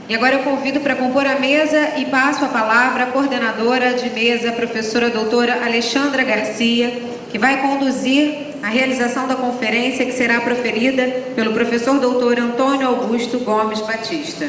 E agora eu convido para compor a mesa e passo a palavra à coordenadora de mesa, professora doutora Alexandra Garcia, que vai conduzir a realização da conferência que será proferida pelo professor doutor Antônio Augusto Gomes Batista.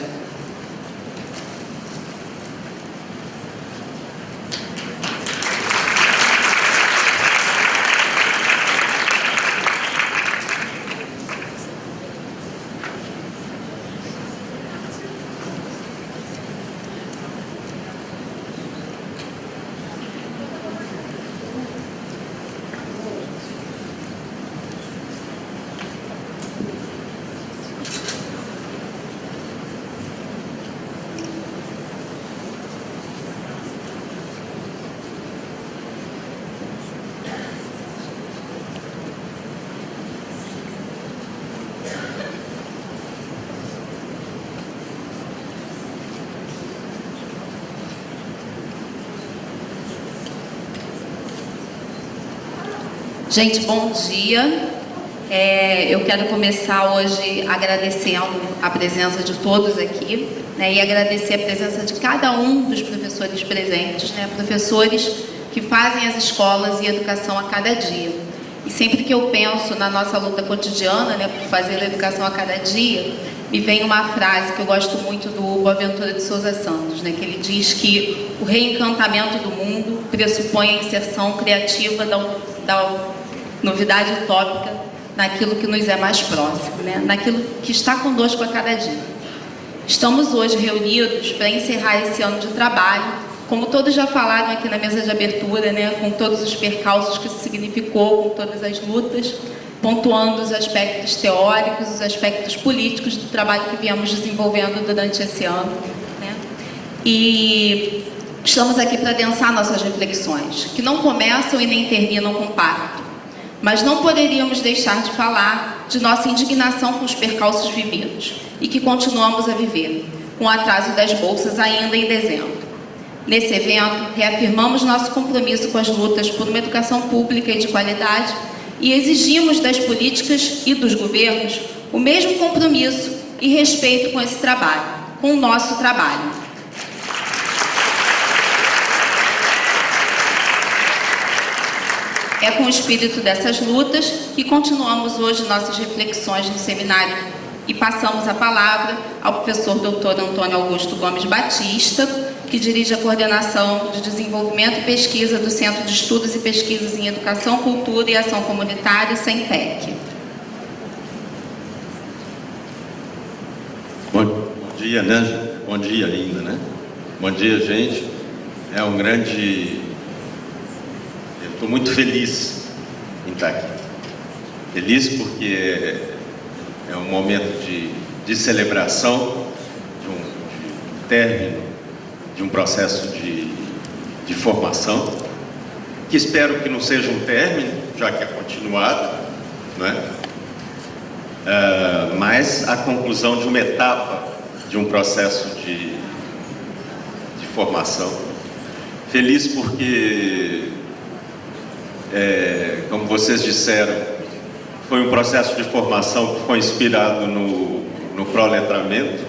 Gente, bom dia. Eu quero começar hoje agradecendo a presença de todos aqui, né, e agradecer a presença de cada um dos professores presentes, né, professores que fazem as escolas e educação a cada dia. E sempre que eu penso na nossa luta cotidiana, né, por fazer a educação a cada dia, me vem uma frase que eu gosto muito do Boaventura de Souza Santos, né, que ele diz que o reencantamento do mundo pressupõe a inserção criativa da novidade utópica naquilo que nos é mais próximo, né? Naquilo que está conosco a cada dia. Estamos hoje reunidos para encerrar esse ano de trabalho, como todos já falaram aqui na mesa de abertura, né? Com todos os percalços que isso significou, com todas as lutas, pontuando os aspectos teóricos, os aspectos políticos do trabalho que viemos desenvolvendo durante esse ano, né? E estamos aqui para adensar nossas reflexões, que não começam e nem terminam com pacto. Mas não poderíamos deixar de falar de nossa indignação com os percalços vividos e que continuamos a viver, com o atraso das bolsas ainda em dezembro. Nesse evento, reafirmamos nosso compromisso com as lutas por uma educação pública e de qualidade e exigimos das políticas e dos governos o mesmo compromisso e respeito com esse trabalho, com o nosso trabalho. É com o espírito dessas lutas que continuamos hoje nossas reflexões no seminário e passamos a palavra ao professor doutor Antônio Augusto Gomes Batista, que dirige a coordenação de desenvolvimento e pesquisa do Centro de Estudos e Pesquisas em Educação, Cultura e Ação Comunitária, CENPEC. Bom dia, né? Bom dia ainda, né? Bom dia, gente. É um grande... Estou muito feliz em estar aqui. Feliz porque é um momento de celebração, de um término de um processo de formação, que espero que não seja um término, já que é continuado, não é? Mas a conclusão de uma etapa de um processo de formação. Feliz porque... como vocês disseram, foi um processo de formação que foi inspirado no proletramento.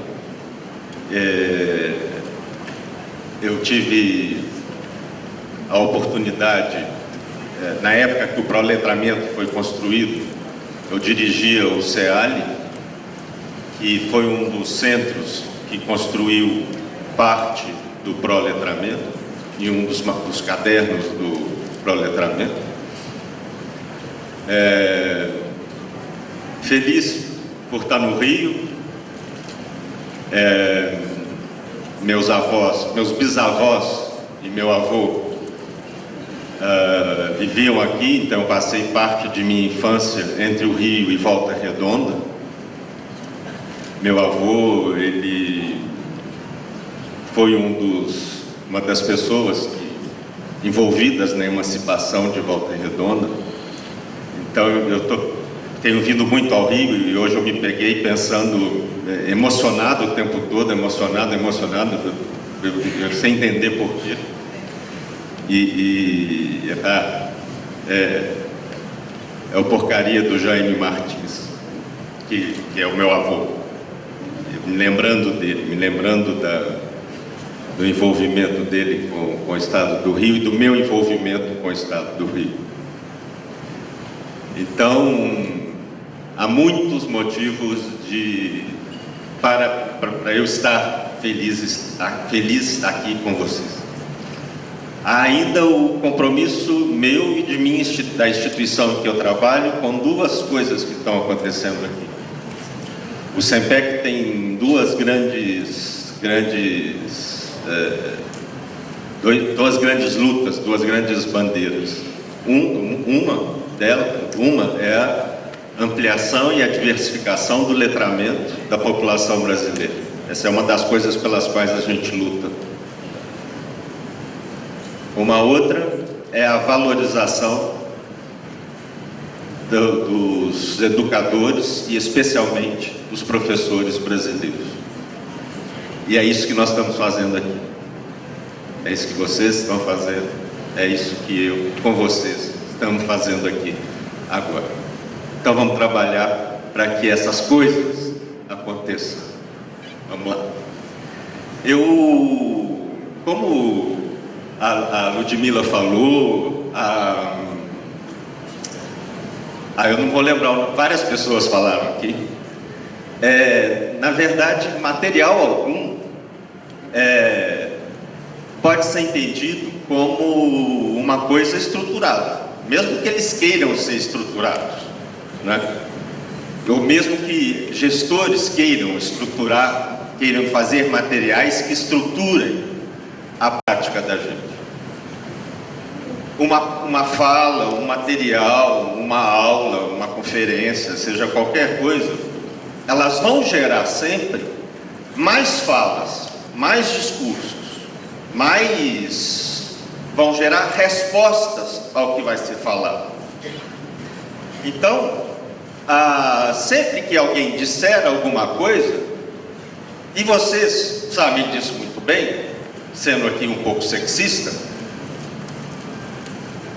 Eu tive a oportunidade, na época que o proletramento foi construído, eu dirigia o CEALI, que foi um dos centros que construiu parte do proletramento e um dos cadernos do proletramento. Feliz por estar no Rio. Meus bisavós e meu avô viviam aqui, então eu passei parte de minha infância entre o Rio e Volta Redonda. Meu avô, ele foi uma das pessoas envolvidas na emancipação de Volta Redonda. Então tenho vindo muito ao Rio e hoje eu me peguei pensando, emocionado o tempo todo, emocionado, eu sem entender porquê. É o porcaria do Jaime Martins, que é o meu avô. me lembrando dele, me lembrando do envolvimento dele com o Estado do Rio e do meu envolvimento com o Estado do Rio. Então, há muitos motivos para eu estar feliz aqui com vocês. Há ainda o compromisso meu e da instituição em que eu trabalho com duas coisas que estão acontecendo aqui. O SEMPEC tem duas grandes lutas, duas grandes bandeiras. Uma é a ampliação e a diversificação do letramento da população brasileira. Essa é uma das coisas pelas quais a gente luta. Uma outra é a valorização dos educadores e especialmente dos professores brasileiros. E é isso que nós estamos fazendo aqui. É isso que vocês estão fazendo. É isso que eu, com vocês, estamos fazendo aqui agora. Então vamos trabalhar para que essas coisas aconteçam. Vamos lá. Como a Ludmila falou, eu não vou lembrar, várias pessoas falaram aqui. Na verdade, material algum pode ser entendido como uma coisa estruturada, mesmo que eles queiram ser estruturados, né? Ou mesmo que gestores queiram estruturar, queiram fazer materiais que estruturem a prática da gente. Uma fala, um material, uma aula, uma conferência, seja qualquer coisa, elas vão gerar sempre mais falas, mais discursos, vão gerar respostas ao que vai ser falado. Então, sempre que alguém disser alguma coisa, e vocês sabem disso muito bem, sendo aqui um pouco sexista,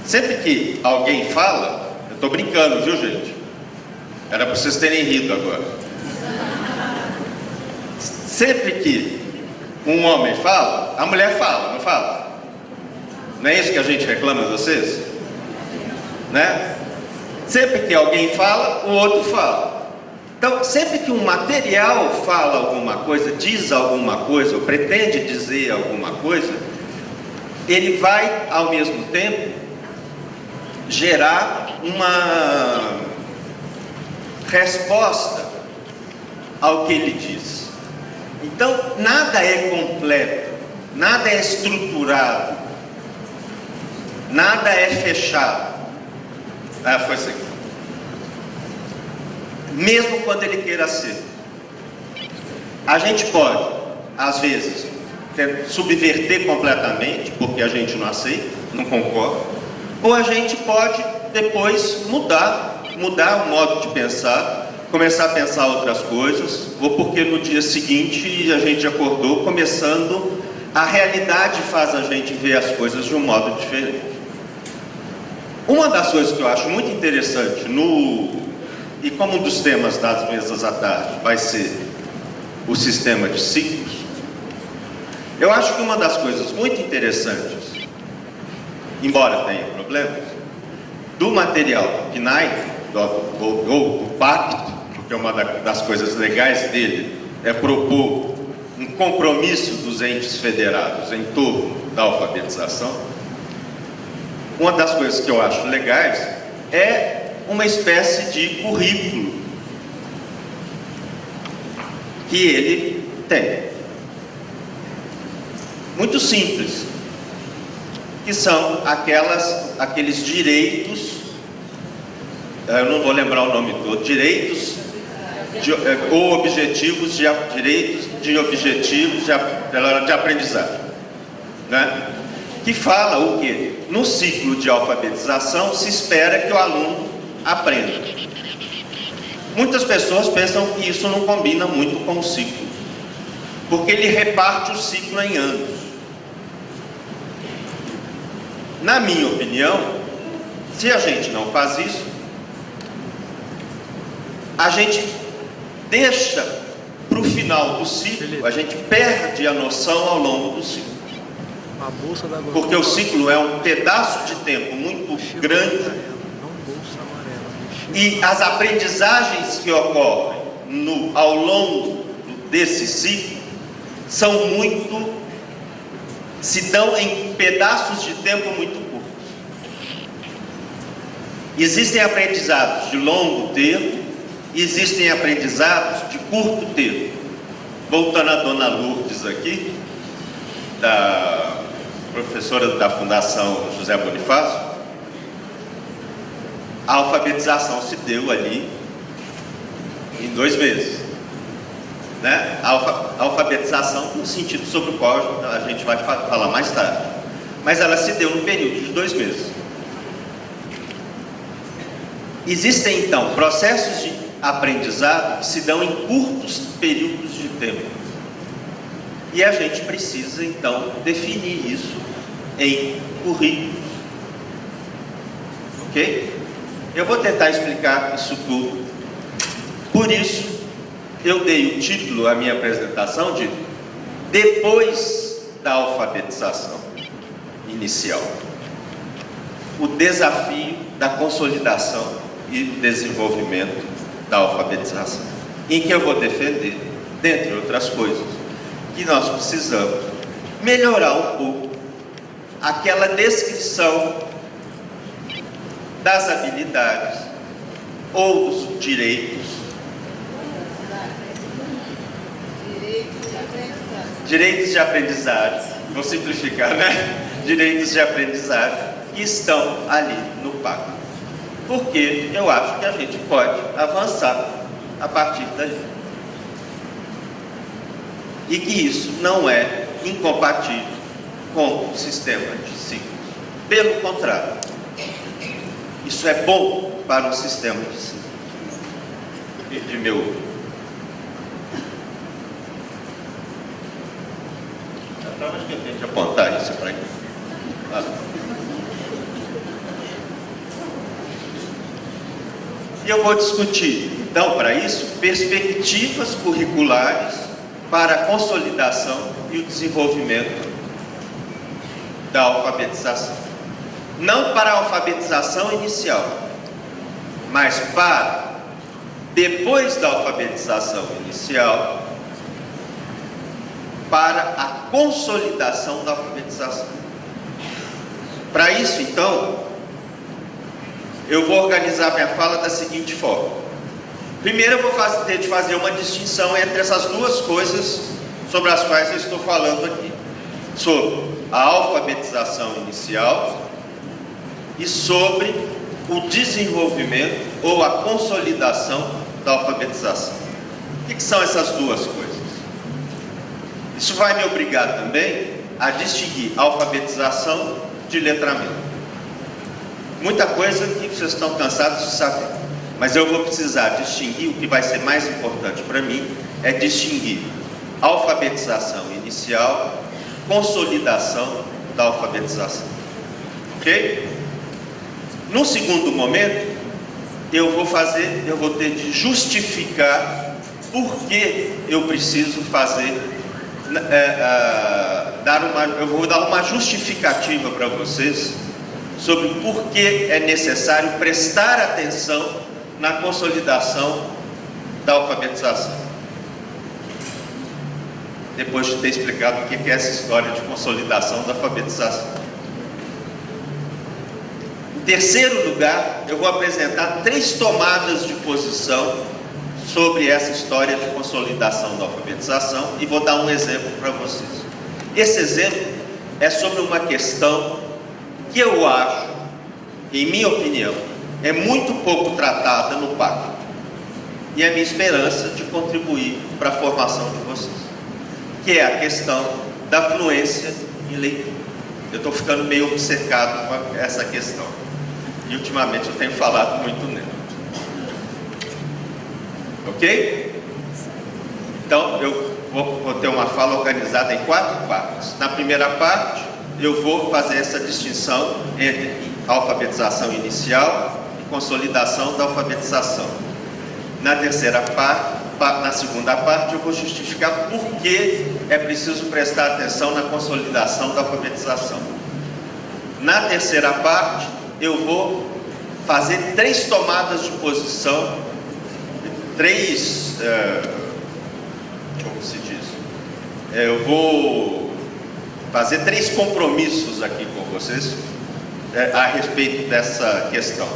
sempre que alguém fala, eu estou brincando, viu, gente? Era para vocês terem rido agora. Sempre que um homem fala, a mulher fala, não fala? Não é isso que a gente reclama de vocês? Né? Sempre que alguém fala, o outro fala. Então, sempre que um material fala alguma coisa, diz alguma coisa, ou pretende dizer alguma coisa, ele vai, ao mesmo tempo, gerar uma resposta ao que ele diz. Então, nada é completo, nada é estruturado, nada é fechado. Foi assim. Mesmo quando ele queira ser. A gente pode, às vezes, subverter completamente, porque a gente não aceita, não concorda, ou a gente pode depois mudar o modo de pensar, começar a pensar outras coisas, ou porque no dia seguinte a gente acordou começando, a realidade faz a gente ver as coisas de um modo diferente. Uma das coisas que eu acho muito interessante, e como um dos temas das mesas à tarde vai ser o sistema de ciclos, eu acho que uma das coisas muito interessantes, embora tenha problemas, do material do PNAE, ou do pacto, porque uma das coisas legais dele é propor um compromisso dos entes federados em torno da alfabetização. Uma das coisas que eu acho legais é uma espécie de currículo que ele tem. Muito simples, que são aqueles direitos, eu não vou lembrar o nome todo, direitos ou objetivos de aprendizagem, né? Que fala o quê? No ciclo de alfabetização se espera que o aluno aprenda. Muitas pessoas pensam que isso não combina muito com o ciclo, porque ele reparte o ciclo em anos. Na minha opinião, se a gente não faz isso, a gente deixa para o final do ciclo, a gente perde a noção ao longo do ciclo. Porque o ciclo é um pedaço de tempo muito grande e as aprendizagens que ocorrem ao longo desse ciclo se dão em pedaços de tempo muito curtos. Existem aprendizados de longo termo e existem aprendizados de curto termo. Voltando a Dona Lourdes aqui, da professora da Fundação José Bonifácio, a alfabetização se deu ali em 2 meses, né? A alfabetização no sentido sobre o qual a gente vai falar mais tarde, mas ela se deu no período de 2 meses. Existem então processos de aprendizado que se dão em curtos períodos de tempo, e a gente precisa então definir isso em currículos, ok? Eu vou tentar explicar isso tudo. Por isso eu dei o título à minha apresentação de Depois da Alfabetização Inicial, o desafio da consolidação e desenvolvimento da alfabetização, em que eu vou defender, dentre outras coisas, que nós precisamos melhorar um pouco aquela descrição das habilidades ou dos direitos de aprendizagem, vou simplificar, né? Direitos de aprendizagem que estão ali no pacto, porque eu acho que a gente pode avançar a partir daí, e que isso não é incompatível com o sistema de ciclos. Pelo contrário, isso é bom para o sistema de ciclos. De meu... Para onde que eu tenho que apontar isso para aqui? E eu vou discutir, então, para isso, perspectivas curriculares para a consolidação e o desenvolvimento da alfabetização. Não para a alfabetização inicial, mas para, depois da alfabetização inicial, para a consolidação da alfabetização. Para isso, então, eu vou organizar minha fala da seguinte forma. Primeiro, eu vou ter de fazer uma distinção entre essas duas coisas sobre as quais eu estou falando aqui, sobre a alfabetização inicial e sobre o desenvolvimento ou a consolidação da alfabetização. O que são essas duas coisas? Isso vai me obrigar também a distinguir alfabetização de letramento. Muita coisa que vocês estão cansados de saber, mas eu vou precisar distinguir. O que vai ser mais importante para mim é distinguir alfabetização inicial, consolidação da alfabetização, ok? No segundo momento, eu vou ter de justificar por que eu preciso fazer, eu vou dar uma justificativa para vocês sobre por que é necessário prestar atenção na consolidação da alfabetização. Depois de ter explicado o que é essa história de consolidação da alfabetização. Em terceiro lugar, eu vou apresentar 3 tomadas de posição sobre essa história de consolidação da alfabetização e vou dar um exemplo para vocês. Esse exemplo é sobre uma questão que eu acho, em minha opinião, é muito pouco tratada no pacto, e é minha esperança de contribuir para a formação de vocês, que é a questão da fluência em leitura. Eu estou ficando meio obcecado com essa questão, e ultimamente eu tenho falado muito nela. Ok? Então, eu vou ter uma fala organizada em 4 partes. Na primeira parte, eu vou fazer essa distinção entre alfabetização inicial e consolidação da alfabetização. Na terceira na segunda parte eu vou justificar por que é preciso prestar atenção na consolidação da alfabetização. Na terceira parte, eu vou fazer 3 tomadas de posição, 3, como se diz? Eu vou fazer 3 compromissos aqui com vocês a respeito dessa questão.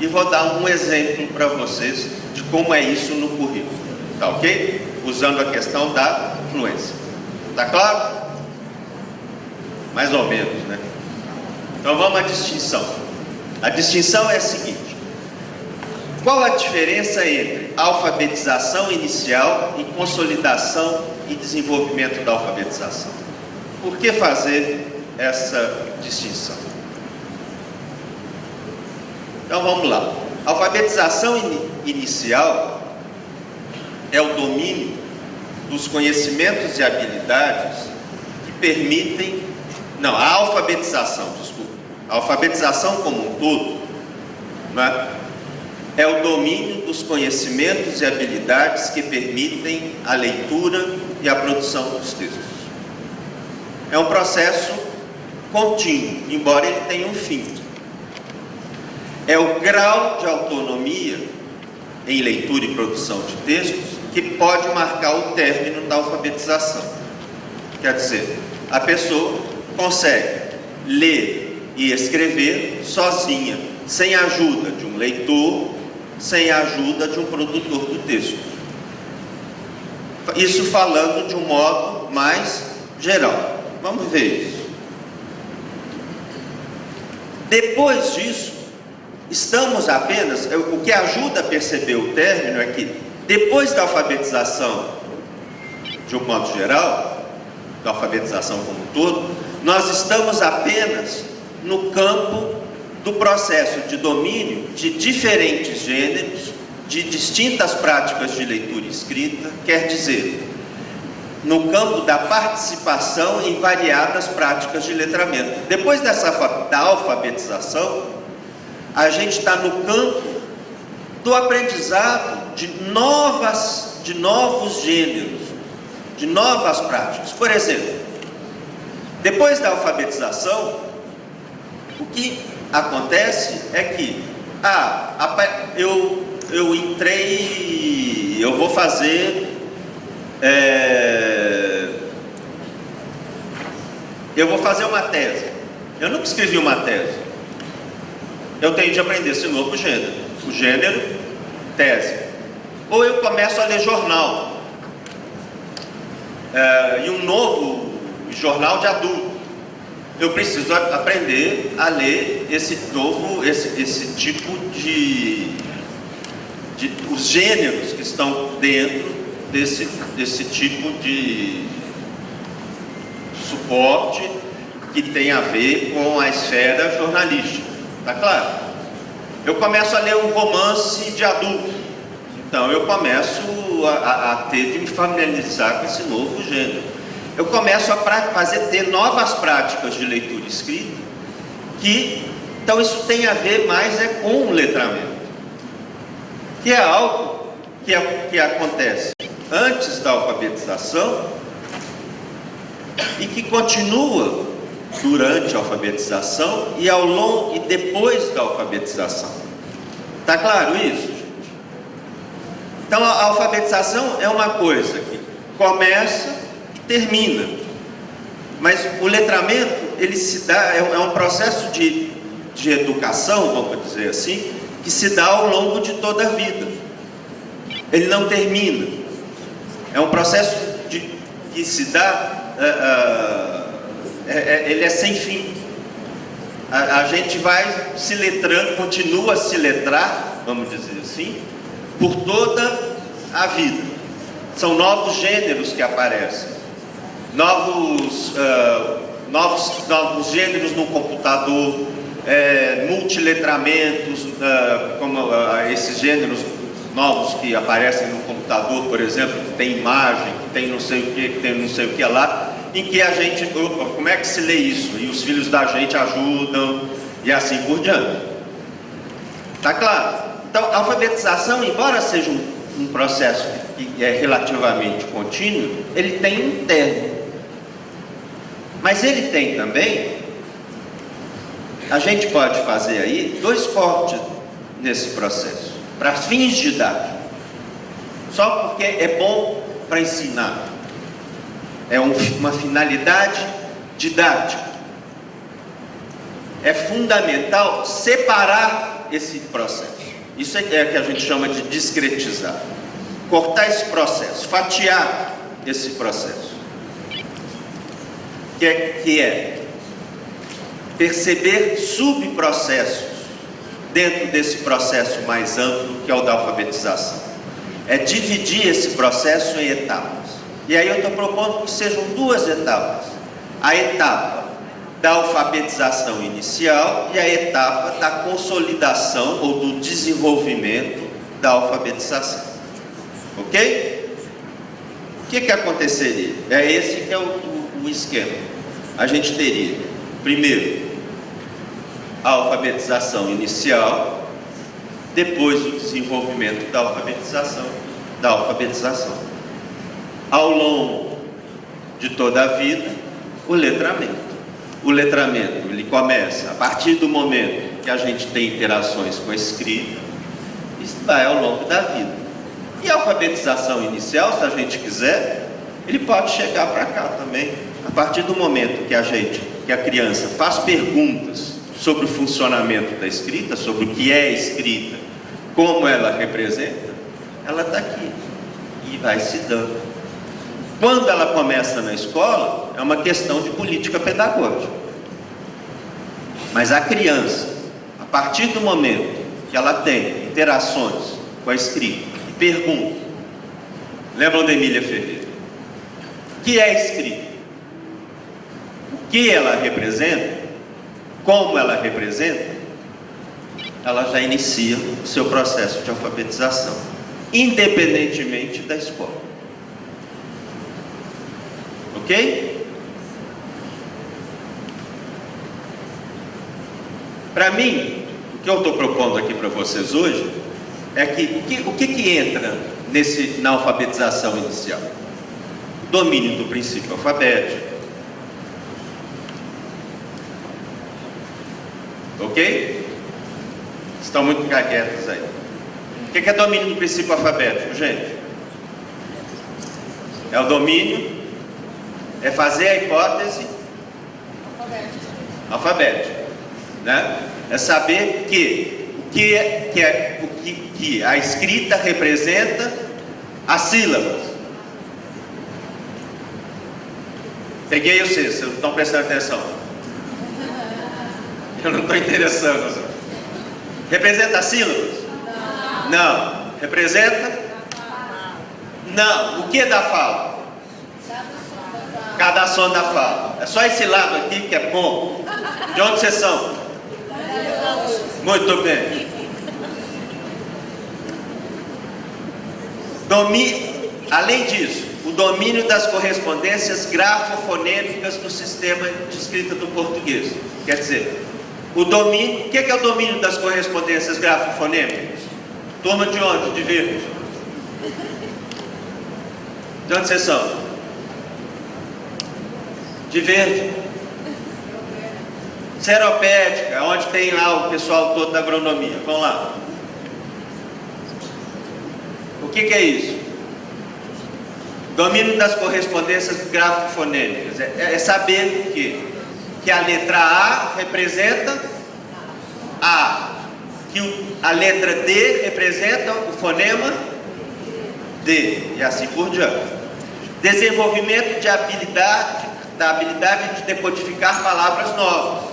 E vou dar um exemplo para vocês de como é isso no currículo, tá ok? Usando a questão da fluência. Tá claro? Mais ou menos, né? Então vamos à distinção. A distinção é a seguinte: qual a diferença entre alfabetização inicial e consolidação e desenvolvimento da alfabetização? Por que fazer essa distinção? Então vamos lá. A alfabetização inicial é o domínio dos conhecimentos e habilidades que permitem... Não, a alfabetização, desculpa. A alfabetização como um todo, né, é o domínio dos conhecimentos e habilidades que permitem a leitura e a produção dos textos. É um processo contínuo, embora ele tenha um fim. É o grau de autonomia em leitura e produção de textos que pode marcar o término da alfabetização. Quer dizer, a pessoa consegue ler e escrever sozinha, sem a ajuda de um leitor, sem a ajuda de um produtor do texto. Isso falando de um modo mais geral. Vamos ver isso. Depois disso, estamos apenas... O que ajuda a perceber o término é que, depois da alfabetização, de um modo geral, da alfabetização como um todo, nós estamos apenas no campo do processo de domínio de diferentes gêneros, de distintas práticas de leitura e escrita, quer dizer, no campo da participação em variadas práticas de letramento. Depois da alfabetização, a gente está no campo do aprendizado de novos gêneros, de novas práticas. Por exemplo, depois da alfabetização, o que acontece é que eu entrei, eu vou fazer uma tese. Eu nunca escrevi uma tese. Eu tenho de aprender esse novo gênero. O gênero, tese. Ou eu começo a ler jornal. E um novo jornal de adulto. Eu preciso aprender a ler esse tipo os gêneros que estão dentro desse tipo de suporte que tem a ver com a esfera jornalística. Tá claro? Eu começo a ler um romance de adulto. Então eu começo a ter de me familiarizar com esse novo gênero. Eu começo a ter novas práticas de leitura e escrita, então isso tem a ver mais com o letramento, que é algo que acontece antes da alfabetização e que continua durante a alfabetização e depois da alfabetização. Tá claro isso, gente? Então a alfabetização é uma coisa que começa, termina, mas o letramento ele se dá, é um processo de educação, vamos dizer assim, que se dá ao longo de toda a vida. Ele não termina, é um processo que se dá, ele é sem fim. A gente vai se letrando, continua a se letrar, vamos dizer assim, por toda a vida. São novos gêneros que aparecem. Novos gêneros no computador, multiletramentos, como esses gêneros novos que aparecem no computador, por exemplo, que tem imagem, que tem não sei o que tem não sei o que lá, em que a gente, como é que se lê isso? E os filhos da gente ajudam, e assim por diante. Tá claro? Então, a alfabetização, embora seja um um processo que é relativamente contínuo, ele tem um término. Mas ele tem também, a gente pode fazer aí 2 cortes nesse processo, para fins didáticos. Só porque é bom para ensinar. É uma finalidade didática. É fundamental separar esse processo. Isso é que a gente chama de discretizar. Cortar esse processo, fatiar esse processo. Que é perceber subprocessos dentro desse processo mais amplo que é o da alfabetização. É dividir esse processo em etapas. E aí eu estou propondo que sejam 2 etapas. A etapa da alfabetização inicial e a etapa da consolidação ou do desenvolvimento da alfabetização. Ok? O que aconteceria? É esse que é o esquema. A gente teria, primeiro, a alfabetização inicial, depois o desenvolvimento da alfabetização. Ao longo de toda a vida, o letramento. O letramento, ele começa a partir do momento que a gente tem interações com a escrita, isso vai ao longo da vida. E a alfabetização inicial, se a gente quiser, ele pode chegar para cá também. A partir do momento que a criança faz perguntas sobre o funcionamento da escrita, sobre o que é escrita, como ela representa, ela está aqui e vai se dando. Quando ela começa na escola, é uma questão de política pedagógica. Mas a criança, a partir do momento que ela tem interações com a escrita e pergunta, lembram da Emília Ferreira? O que é escrita? O que ela representa? Como ela representa? Ela já inicia o seu processo de alfabetização, independentemente da escola. Ok? Para mim, o que eu estou propondo aqui para vocês hoje é que o que entra na alfabetização inicial? O domínio do princípio alfabético. Ok? Estão muito quietos aí. O que é domínio do princípio alfabético, gente? É o domínio, é fazer a hipótese alfabética, né? É saber que a escrita representa as sílabas. Peguei vocês não estão prestando atenção. Eu não estou interessando. Representa as sílabas? Não. Representa? Não. O que da fala? Cada som da fala. É só esse lado aqui que é bom. De onde vocês são? Muito bem. Além disso, o domínio das correspondências grafofonêmicas no sistema de escrita do português. Quer dizer, o que é o domínio das correspondências grafofonêmicas? Turma de onde? De verde. De onde vocês são? De verde. Seropédica, onde tem lá o pessoal todo da agronomia. Vamos lá. O que é isso? Domínio das correspondências grafofonêmicas. É saber que a letra A representa A, que a letra D representa o fonema D, e assim por diante. Desenvolvimento da habilidade de decodificar palavras novas.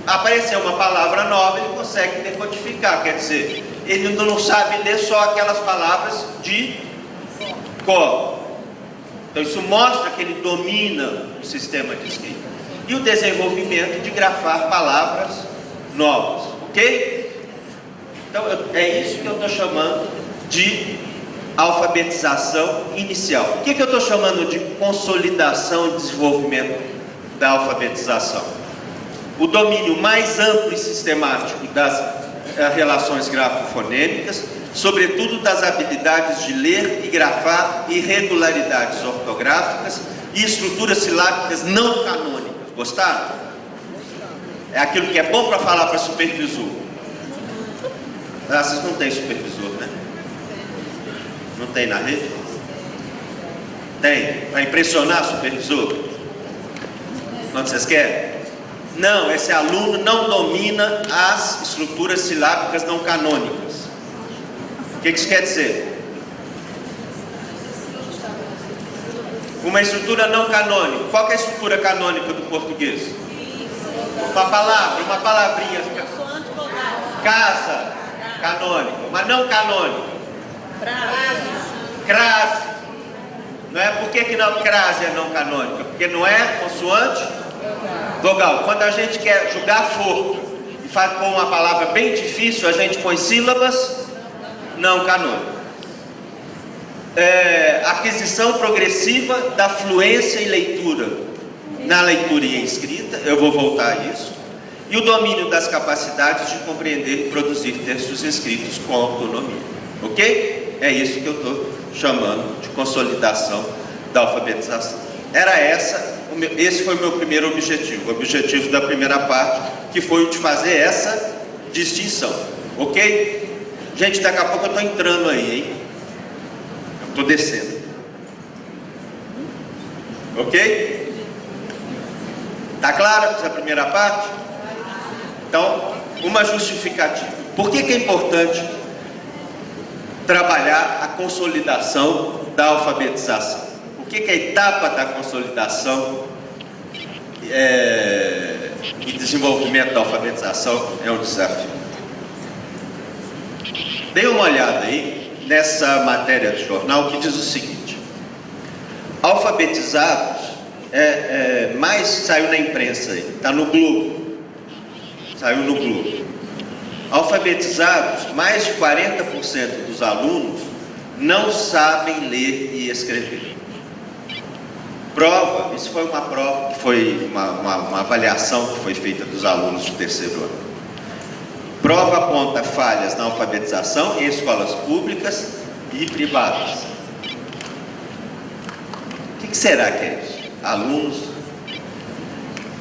Apareceu uma palavra nova, ele consegue decodificar, quer dizer, ele não sabe ler só aquelas palavras de cor. Então isso mostra que ele domina o sistema de escrita. E o desenvolvimento de grafar palavras novas, ok? Então é isso que eu estou chamando de alfabetização inicial. O que eu estou chamando de consolidação e desenvolvimento da alfabetização? O domínio mais amplo e sistemático das relações grafofonêmicas, sobretudo das habilidades de ler e grafar irregularidades ortográficas e estruturas silábicas não canônicas. Gostaram? É aquilo que é bom para falar para supervisor. Ah, vocês não têm supervisor, né? Não tem na rede? Tem? Para impressionar supervisor? Quando vocês querem? Não, esse aluno não domina as estruturas silábicas não canônicas. O que isso quer dizer? Uma estrutura não canônica. Qual que é a estrutura canônica do português? Uma palavra, uma palavrinha. Casa, canônica. Uma não canônica. Crase. Não é? Por que não crase é não canônica? Porque não é consoante vogal. Quando a gente quer julgar forco e faz com uma palavra bem difícil, a gente põe sílabas não canônicas. Aquisição progressiva da fluência e leitura na leitura e em escrita, eu vou voltar a isso, e o domínio das capacidades de compreender e produzir textos escritos com autonomia, ok? É isso que eu estou chamando de consolidação da alfabetização. Esse foi o meu primeiro objetivo, o objetivo da primeira parte, que foi o de fazer essa distinção, ok? Gente, daqui a pouco eu estou entrando aí, hein? Estou descendo. Ok? Está claro essa primeira parte? Então, uma justificativa. Por que é importante trabalhar a consolidação da alfabetização? Por que a etapa da consolidação e desenvolvimento da alfabetização é um desafio? Dê uma olhada aí nessa matéria do jornal que diz o seguinte: alfabetizados, mais saiu na imprensa aí, está no Globo, saiu no Globo. Alfabetizados, mais de 40% dos alunos não sabem ler e escrever. Prova, isso foi uma prova, que foi uma avaliação que foi feita dos alunos de terceiro ano. Prova aponta falhas na alfabetização em escolas públicas e privadas. O que será que é isso? Alunos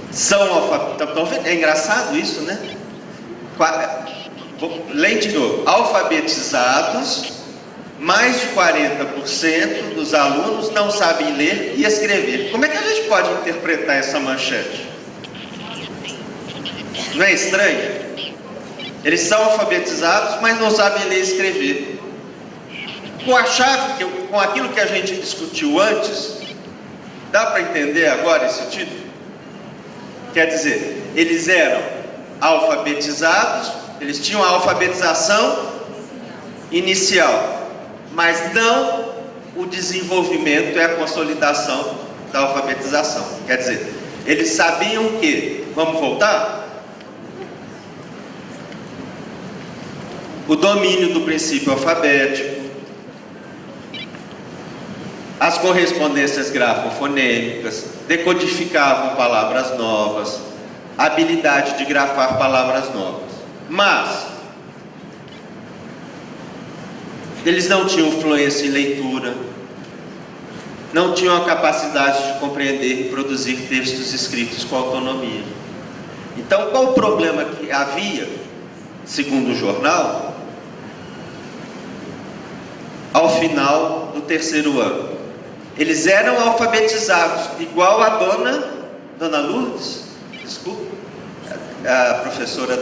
são alfabetizados. É engraçado isso, né? Leia de novo. Alfabetizados, mais de 40% dos alunos não sabem ler e escrever. Como é que a gente pode interpretar essa manchete? Não é estranho? Eles são alfabetizados, mas não sabem ler e escrever. Com a chave, com aquilo que a gente discutiu antes, dá para entender agora esse título? Quer dizer, eles eram alfabetizados, eles tinham a alfabetização inicial, mas não o desenvolvimento e a consolidação da alfabetização. Quer dizer, eles sabiam que, vamos voltar? O domínio do princípio alfabético, as correspondências grafofonêmicas, decodificavam palavras novas, a habilidade de grafar palavras novas. Mas eles não tinham fluência em leitura, não tinham a capacidade de compreender e produzir textos escritos com autonomia. Então, qual o problema que havia, segundo o jornal, ao final do terceiro ano? Eles eram alfabetizados, igual a Dona Lourdes, desculpa, a professora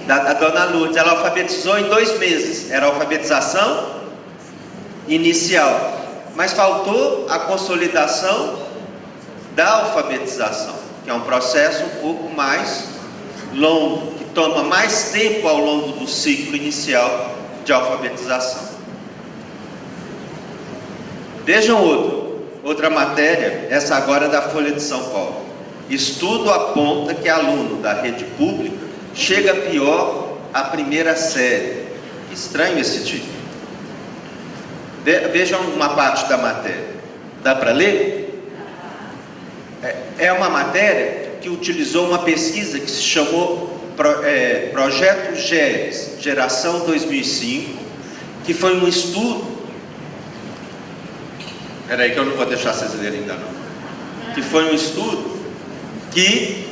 a Dona Lourdes, ela alfabetizou em 2 meses, era a alfabetização inicial, mas faltou a consolidação da alfabetização, que é um processo um pouco mais longo, que toma mais tempo ao longo do ciclo inicial de alfabetização. Vejam outra matéria, essa agora é da Folha de São Paulo. Estudo aponta que aluno da rede pública chega pior à primeira série. Estranho esse título. Vejam uma parte da matéria. Dá para ler? É uma matéria que utilizou uma pesquisa que se chamou Projeto GERES, Geração 2005, que foi um estudo. Espera aí que eu não vou deixar vocês lerem ainda não. Que foi um estudo que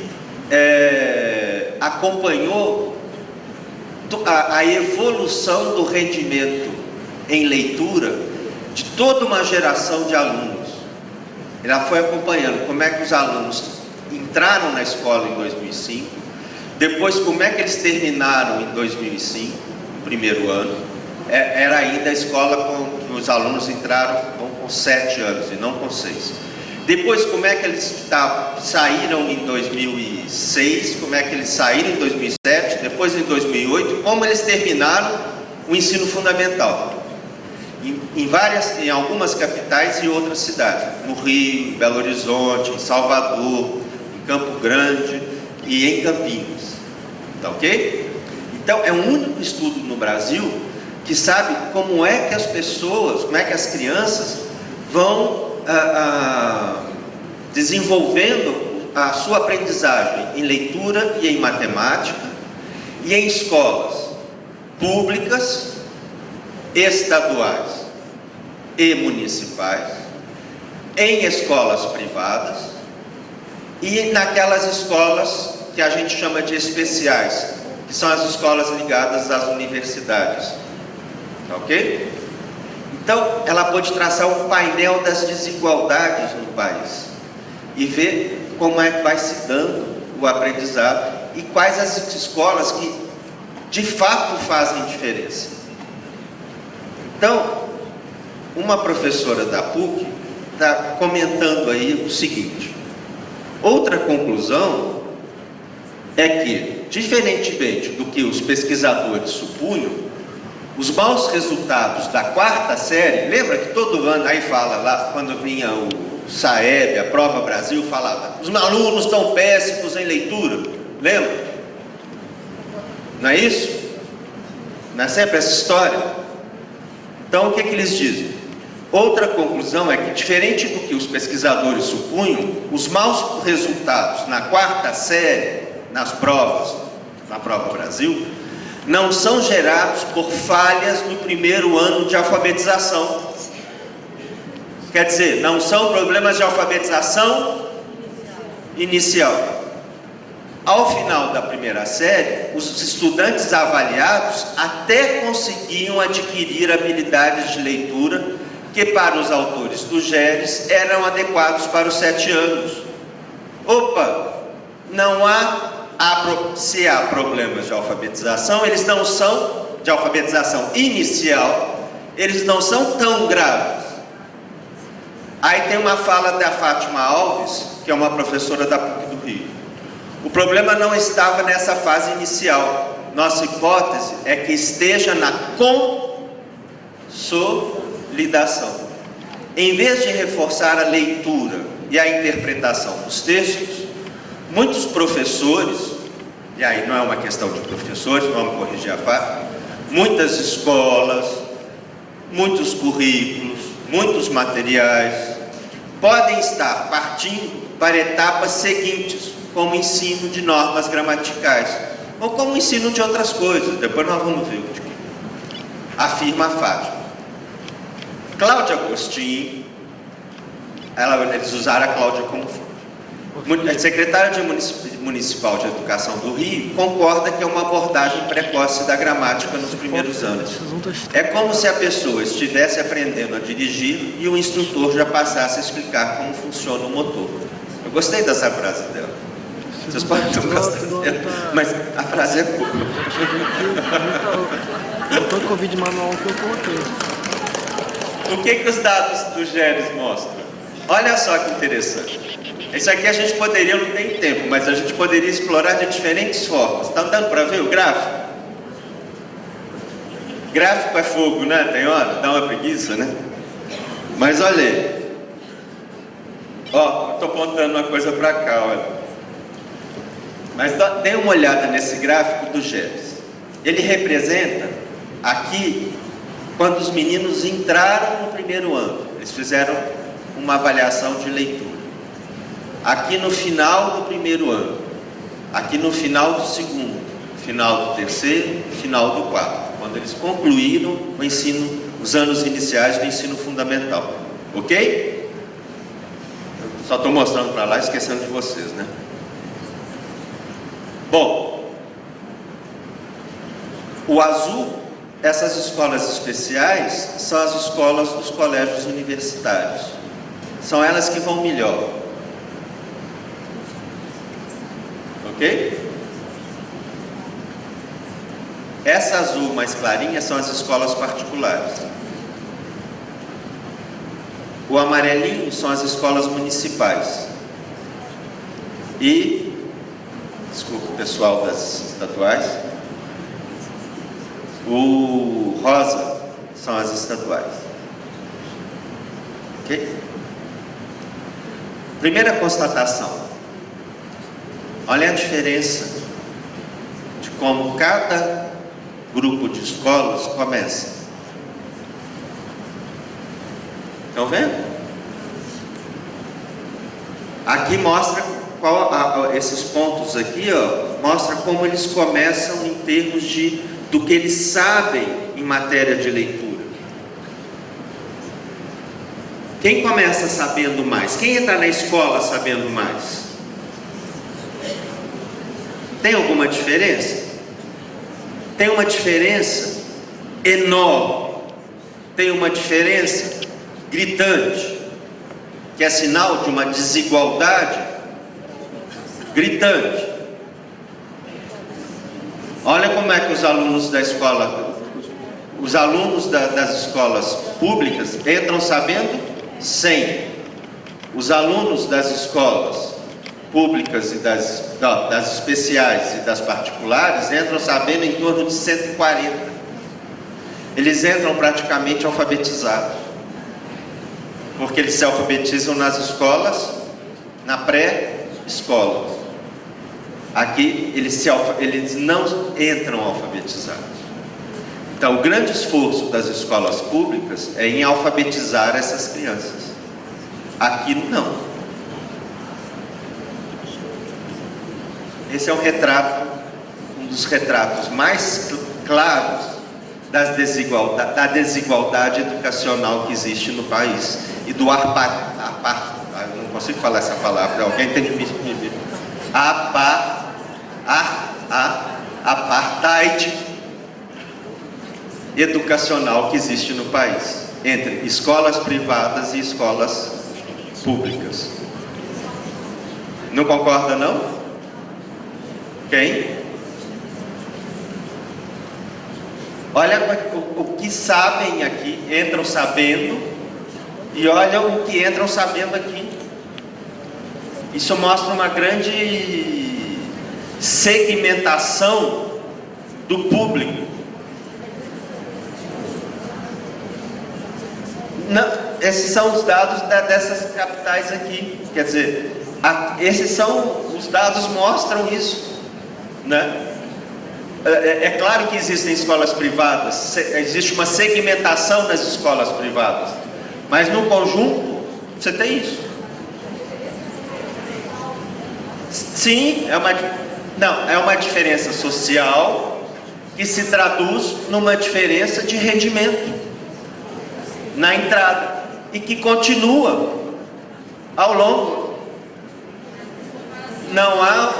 acompanhou a evolução do rendimento em leitura de toda uma geração de alunos. Ela foi acompanhando como é que os alunos entraram na escola em 2005, depois como é que eles terminaram em 2005, no primeiro ano. Era ainda a escola com os alunos entraram com 7 anos e não com 6. Depois como é que eles saíram em 2006, como é que eles saíram em 2007, depois em 2008, como eles terminaram o ensino fundamental. Em algumas capitais e outras cidades, no Rio, em Belo Horizonte, em Salvador, em Campo Grande e em Campinas, tá ok? Então é um único estudo no Brasil que sabe como é que as pessoas, como é que as crianças vão desenvolvendo a sua aprendizagem em leitura e em matemática, e em escolas públicas, estaduais e municipais, em escolas privadas e naquelas escolas que a gente chama de especiais, que são as escolas ligadas às universidades, ok? Então, ela pode traçar um painel das desigualdades no país e ver como é que vai se dando o aprendizado e quais as escolas que de fato fazem diferença. Então, uma professora da PUC está comentando aí o seguinte: outra conclusão é que, diferentemente do que os pesquisadores supunham, os maus resultados da 4ª série, lembra que todo ano aí fala lá, quando vinha o SAEB, a Prova Brasil, falava, os alunos estão péssimos em leitura, lembra? Não é isso? Não é sempre essa história? Então o que eles dizem? Outra conclusão é que, diferente do que os pesquisadores supunham, os maus resultados na 4ª série, nas provas, na Prova Brasil, não são gerados por falhas no primeiro ano de alfabetização. Quer dizer, não são problemas de alfabetização inicial. Ao final da primeira série, os estudantes avaliados até conseguiam adquirir habilidades de leitura que, para os autores do GERES, eram adequados para os 7 anos. Opa, não há... Se há problemas de alfabetização, eles não são, de alfabetização inicial, eles não são tão graves. Aí tem uma fala da Fátima Alves, que é uma professora da PUC do Rio. O problema não estava nessa fase inicial. Nossa hipótese é que esteja na consolidação. Em vez de reforçar a leitura e a interpretação dos textos, muitos professores, e aí não é uma questão de professores, vamos corrigir a parte, muitas escolas, muitos currículos, muitos materiais, podem estar partindo para etapas seguintes, como ensino de normas gramaticais, ou como ensino de outras coisas, depois nós vamos ver o que afirma a Fátima. Cláudia Agostinho, eles usaram a Cláudia como fonte. A secretária municipal de Educação do Rio concorda que é uma abordagem precoce da gramática nos primeiros anos. É como se a pessoa estivesse aprendendo a dirigir e o instrutor já passasse a explicar como funciona o motor. Eu gostei dessa frase dela. Vocês podem não gostar dela, mas a frase é boa. Eu tô com o vídeo manual que eu coloquei. O que os dados do GERES mostram? Olha só que interessante. Isso aqui a gente poderia, não tem tempo, mas a gente poderia explorar de diferentes formas. Está dando para ver o gráfico? Gráfico é fogo, né? Tem hora, dá uma preguiça, né? Mas olha aí. Ó, estou apontando uma coisa para cá, olha. Mas dê uma olhada nesse gráfico do GERES. Ele representa aqui quando os meninos entraram no primeiro ano. Eles fizeram uma avaliação de leitura. Aqui no final do primeiro ano, aqui no final do segundo, final do terceiro, final do quarto, quando eles concluíram o ensino, os anos iniciais do ensino fundamental. Ok? Eu só estou mostrando para lá, esquecendo de vocês, né? Bom, o azul, essas escolas especiais, são as escolas dos colégios universitários. São elas que vão melhor. Ok? Essa azul mais clarinha são as escolas particulares. O amarelinho são as escolas municipais. E, desculpa o pessoal das estaduais, o rosa são as estaduais. Ok? Primeira constatação. Olha a diferença de como cada grupo de escolas começa. Estão vendo? Aqui mostra esses pontos aqui, ó, mostra como eles começam em termos do que eles sabem em matéria de leitura. Quem começa sabendo mais? Quem entra na escola sabendo mais? Tem alguma diferença? Tem uma diferença enorme. Tem uma diferença gritante, que é sinal de uma desigualdade gritante. Olha como é que os alunos da escola, os alunos das escolas públicas entram sabendo 100. Os alunos das escolas públicas e das especiais e das particulares entram sabendo em torno de 140. Eles entram praticamente alfabetizados, porque eles se alfabetizam nas escolas, na pré-escola. Aqui eles não entram alfabetizados. Então o grande esforço das escolas públicas é em alfabetizar essas crianças. Aqui não. Esse é um retrato, um dos retratos mais claros da desigualdade educacional que existe no país e do eu não consigo falar essa palavra, alguém tem que me apartheid educacional que existe no país, entre escolas privadas e escolas públicas. Não concorda, não? Quem? Olha o que sabem aqui, entram sabendo, e olha o que entram sabendo aqui. Isso mostra uma grande segmentação do público. Não, esses são os dados dessas capitais aqui. Quer dizer, esses são os dados, mostram isso, né? É claro que existem escolas privadas, existe uma segmentação das escolas privadas, mas no conjunto você tem isso. Sim, é uma diferença social que se traduz numa diferença de rendimento na entrada e que continua ao longo. Não há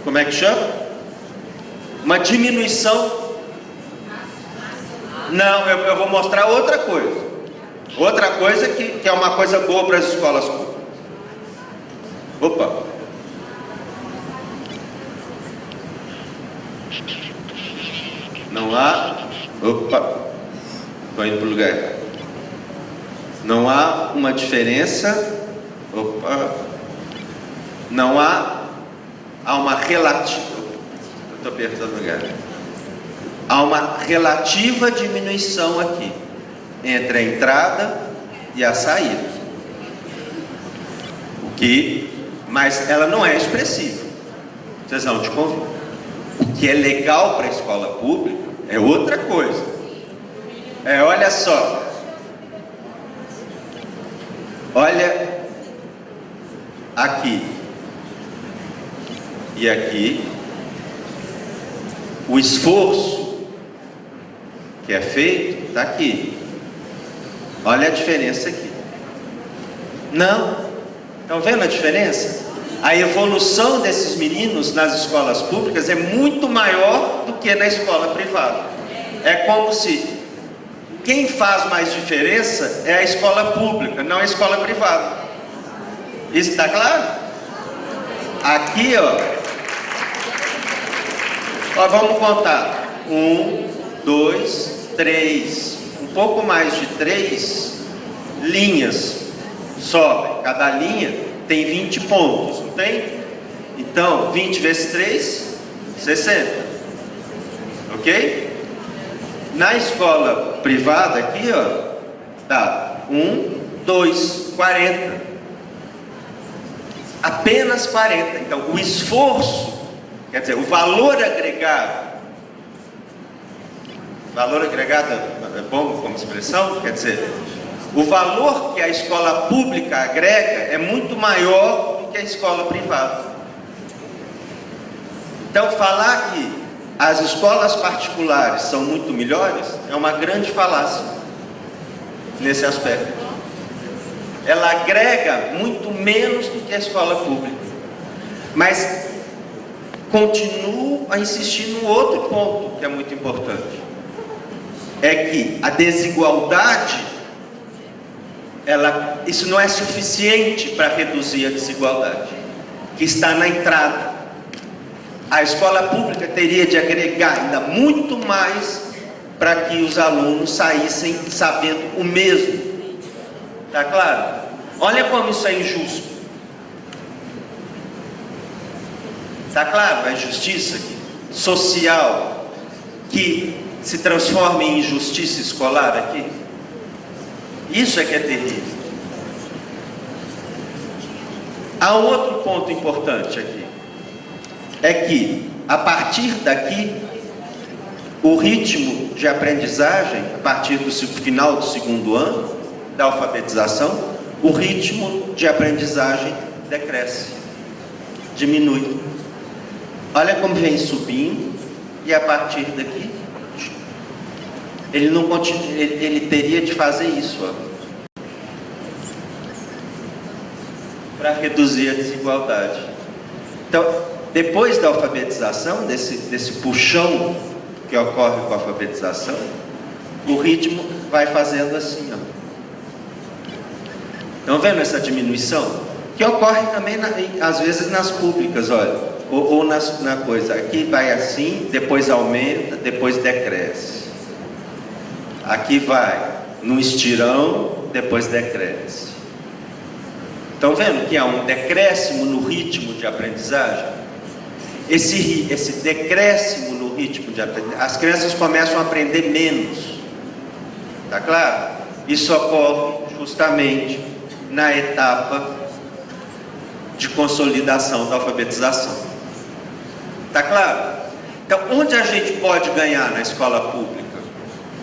como é que chama? Uma diminuição. Não, eu vou mostrar outra coisa. Outra coisa que é uma coisa boa para as escolas públicas. Opa! Não há. Opa! Estou indo para o lugar errado. Não há uma diferença. Opa! Não há uma relativa. Eu estou perdendo o lugar. Há uma relativa diminuição aqui entre a entrada e a saída. Mas ela não é expressiva. Vocês vão te convidar. O que é legal para a escola pública é outra coisa. Olha só. Olha aqui. E aqui, o esforço que é feito está aqui. Olha a diferença aqui. Não? Estão vendo a diferença? A evolução desses meninos nas escolas públicas é muito maior do que na escola privada. É como se quem faz mais diferença é a escola pública, não a escola privada. Isso está claro? Aqui, ó, vamos contar. 1, 2, 3, um pouco mais de 3 linhas sobem. Cada linha tem 20 pontos, não tem? Então, 20 vezes 3, 60. Ok? Na escola privada aqui, ó, dá 1, 2, 40. Apenas 40. Então, o esforço, quer dizer, o valor agregado é bom como expressão, quer dizer, o valor que a escola pública agrega é muito maior do que a escola privada. Então, falar que as escolas particulares são muito melhores é uma grande falácia nesse aspecto. Ela agrega muito menos do que a escola pública. Mas continuo a insistir no outro ponto que é muito importante. É que a desigualdade, isso não é suficiente para reduzir a desigualdade que está na entrada. A escola pública teria de agregar ainda muito mais para que os alunos saíssem sabendo o mesmo. Está claro? Olha como isso é injusto. Está claro? A injustiça social que se transforma em injustiça escolar aqui. Isso é que é terrível. Há um outro ponto importante aqui. É que, a partir daqui, o ritmo de aprendizagem, a partir do final do segundo ano da alfabetização, o ritmo de aprendizagem decresce, diminui. Olha como vem subindo, e a partir daqui, ele não continua, ele teria de fazer isso, para reduzir a desigualdade. Então, depois da alfabetização, desse puxão que ocorre com a alfabetização, o ritmo vai fazendo assim, ó. Estão vendo essa diminuição? Que ocorre também, às vezes, nas públicas, olha. Ou na coisa. Aqui vai assim, depois aumenta, depois decresce. Aqui vai no estirão, depois decresce. Estão vendo que há um decréscimo no ritmo de aprendizagem? Esse decréscimo no ritmo de aprendizagem, as crianças começam a aprender menos. Está claro? Isso ocorre justamente na etapa de consolidação da alfabetização. Está claro? Então, onde a gente pode ganhar na escola pública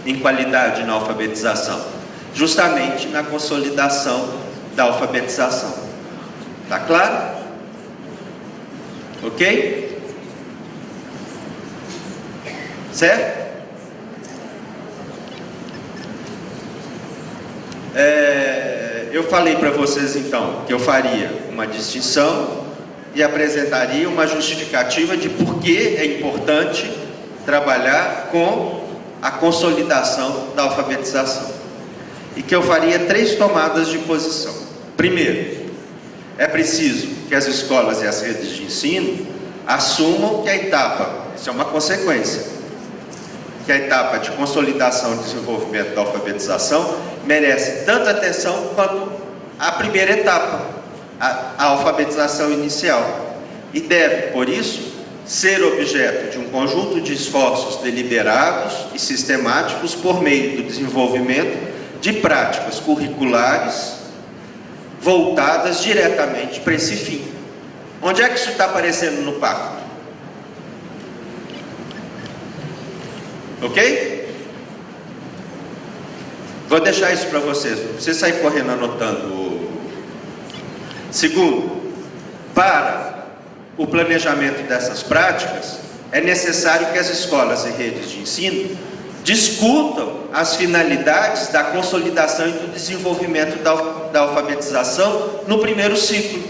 em qualidade na alfabetização? Justamente na consolidação da alfabetização. Está claro? Ok? Certo? Eu falei para vocês então que eu faria uma distinção e apresentaria uma justificativa de por que é importante trabalhar com a consolidação da alfabetização. E que eu faria 3 tomadas de posição. Primeiro, é preciso que as escolas e as redes de ensino assumam que a etapa, isso é uma consequência, que a etapa de consolidação e desenvolvimento da alfabetização merece tanta atenção quanto a primeira etapa, a alfabetização inicial. E deve, por isso, ser objeto de um conjunto de esforços deliberados e sistemáticos por meio do desenvolvimento de práticas curriculares voltadas diretamente para esse fim. Onde é que isso está aparecendo no pacto? Ok? Vou deixar isso para vocês, não precisa sair correndo anotando. Segundo, para o planejamento dessas práticas, é necessário que as escolas e redes de ensino discutam as finalidades da consolidação e do desenvolvimento da alfabetização no primeiro ciclo.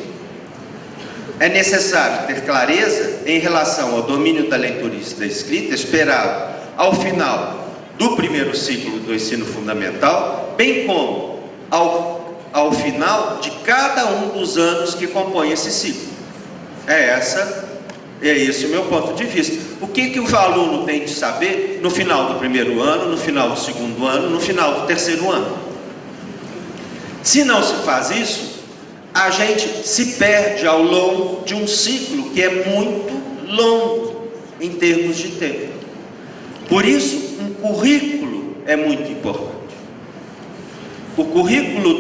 É necessário ter clareza em relação ao domínio da leitura e da escrita esperado ao final do primeiro ciclo do ensino fundamental, bem como ao final de cada um dos anos que compõem esse ciclo. É esse o meu ponto de vista. O que o aluno tem de saber no final do primeiro ano, no final do segundo ano, no final do terceiro ano? Se não se faz isso, a gente se perde ao longo de um ciclo que é muito longo em termos de tempo. Por isso, um currículo é muito importante. O currículo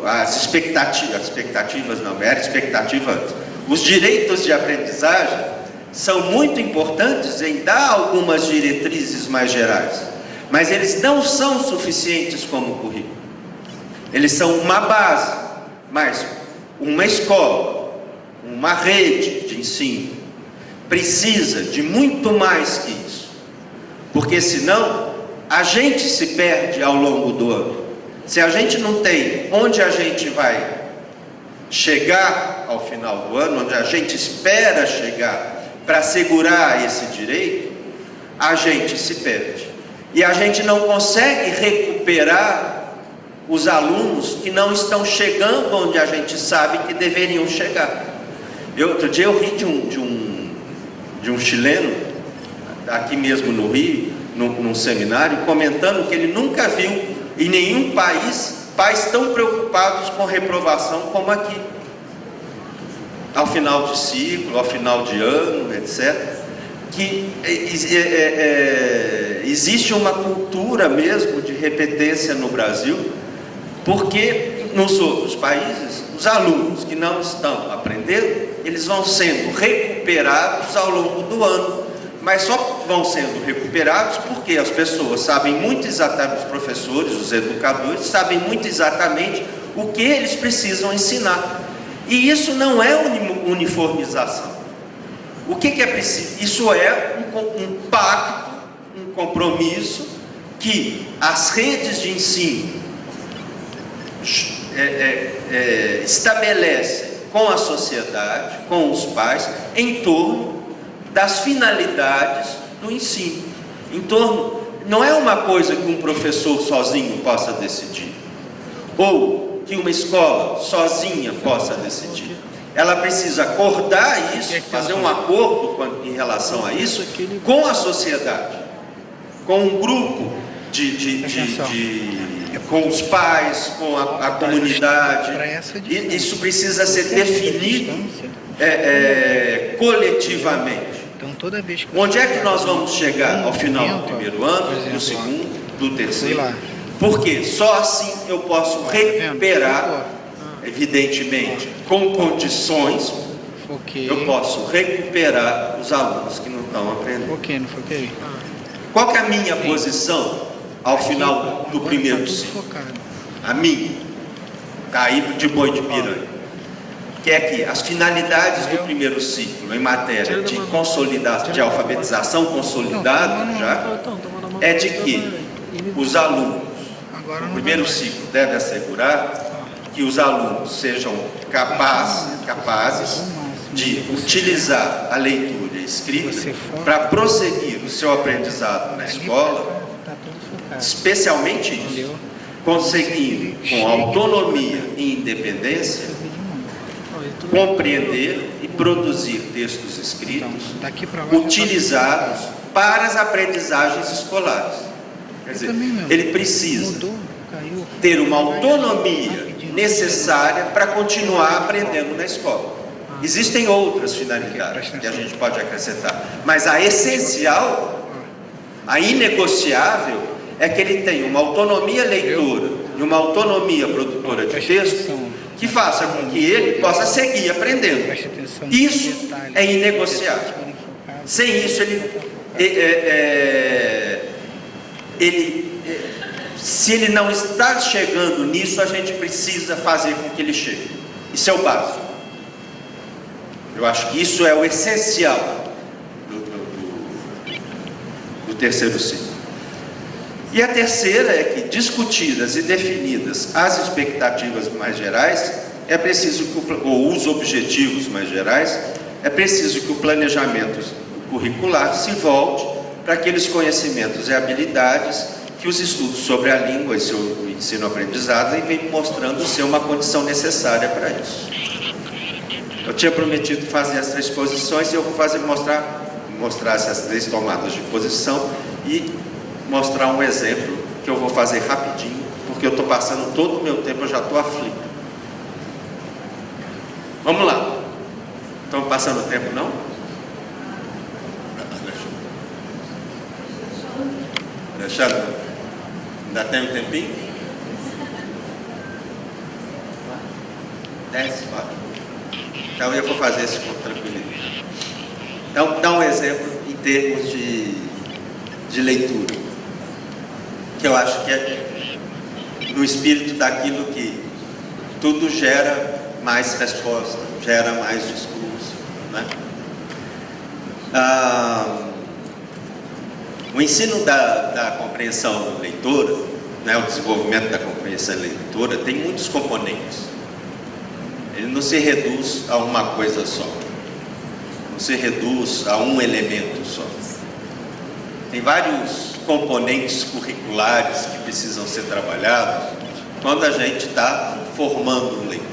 as expectativas não, era expectativa antes. Os direitos de aprendizagem são muito importantes em dar algumas diretrizes mais gerais, mas eles não são suficientes como currículo. Eles são uma base, mas uma escola, uma rede de ensino precisa de muito mais que isso, porque senão a gente se perde ao longo do ano. Se a gente não tem onde a gente vai chegar ao final do ano, onde a gente espera chegar para assegurar esse direito, a gente se perde. E a gente não consegue recuperar os alunos que não estão chegando onde a gente sabe que deveriam chegar. Outro dia eu ri de um chileno, aqui mesmo no Rio, num seminário, comentando que ele nunca viu em nenhum país pais tão preocupados com reprovação como aqui. Ao final de ciclo, ao final de ano, etc. Que existe uma cultura mesmo de repetência no Brasil, porque nos outros países, os alunos que não estão aprendendo, eles vão sendo recuperados ao longo do ano, mas só vão sendo recuperados porque as pessoas sabem muito exatamente, os professores, os educadores, sabem muito exatamente o que eles precisam ensinar. E isso não é uniformização. O que é preciso? Isso é um pacto, um compromisso que as redes de ensino estabelecem com a sociedade, com os pais, em torno das finalidades do ensino. Em torno, não é uma coisa que um professor sozinho possa decidir, ou que uma escola sozinha possa decidir. Ela precisa acordar isso, fazer um acordo em relação a isso com a sociedade, com um grupo com os pais, com a comunidade. Isso precisa ser definido coletivamente. Onde é que nós vamos chegar ao final do primeiro ano, do segundo, do terceiro? Porque só assim eu posso recuperar, evidentemente, com condições, eu posso recuperar os alunos que não estão aprendendo. Qual que é a minha posição ao final do primeiro ciclo? A minha, caído de boi de piranha, que é que as finalidades do primeiro ciclo em matéria de consolidação, de alfabetização consolidada já, é de que os alunos no primeiro ciclo devem assegurar que os alunos sejam capazes de utilizar a leitura e a escrita para prosseguir o seu aprendizado na escola, especialmente isso, conseguindo com autonomia e independência compreender e produzir textos escritos utilizados para as aprendizagens escolares. Quer dizer, ele precisa ter uma autonomia necessária para continuar aprendendo na escola. Existem outras finalidades que a gente pode acrescentar, mas a essencial, a inegociável, é que ele tenha uma autonomia leitora e uma autonomia produtora de texto que faça com que ele possa seguir aprendendo. Isso é inegociável. Sem isso, se ele não está chegando nisso, a gente precisa fazer com que ele chegue. Isso é o básico. Eu acho que isso é o essencial do terceiro ciclo. E a terceira é que, discutidas e definidas as expectativas mais gerais, é preciso ou os objetivos mais gerais, é preciso que o planejamento curricular se volte para aqueles conhecimentos e habilidades que os estudos sobre a língua e seu ensino-aprendizado vêm mostrando ser uma condição necessária para isso. Eu tinha prometido fazer as 3 posições e eu vou mostrar essas 3 tomadas de posição e mostrar um exemplo que eu vou fazer rapidinho, porque eu estou passando todo o meu tempo, eu já estou aflito. Vamos lá. Estão passando tempo, não? Alexandre, ainda tem um tempinho? 10, 4. Então eu vou fazer isso com tranquilidade. Então, dá um exemplo em termos de leitura, que eu acho que é no espírito daquilo que tudo gera mais resposta, gera mais discurso, né? O ensino da compreensão leitora, né, o desenvolvimento da compreensão leitora tem muitos componentes. Ele não se reduz a uma coisa só, não se reduz a um elemento só. Tem vários componentes curriculares que precisam ser trabalhados quando a gente está formando um leitor.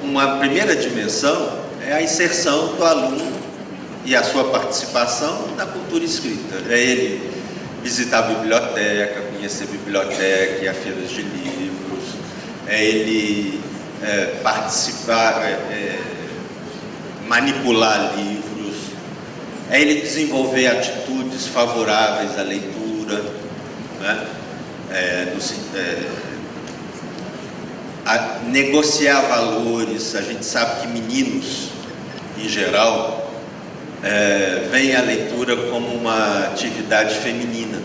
Uma primeira dimensão é a inserção do aluno e a sua participação na cultura escrita. É ele visitar a biblioteca, conhecer a biblioteca e a feiras de livros, é ele participar, manipular livros, é ele desenvolver atitudes favoráveis à leitura, né? A negociar valores. A gente sabe que meninos, em geral, veem a leitura como uma atividade feminina.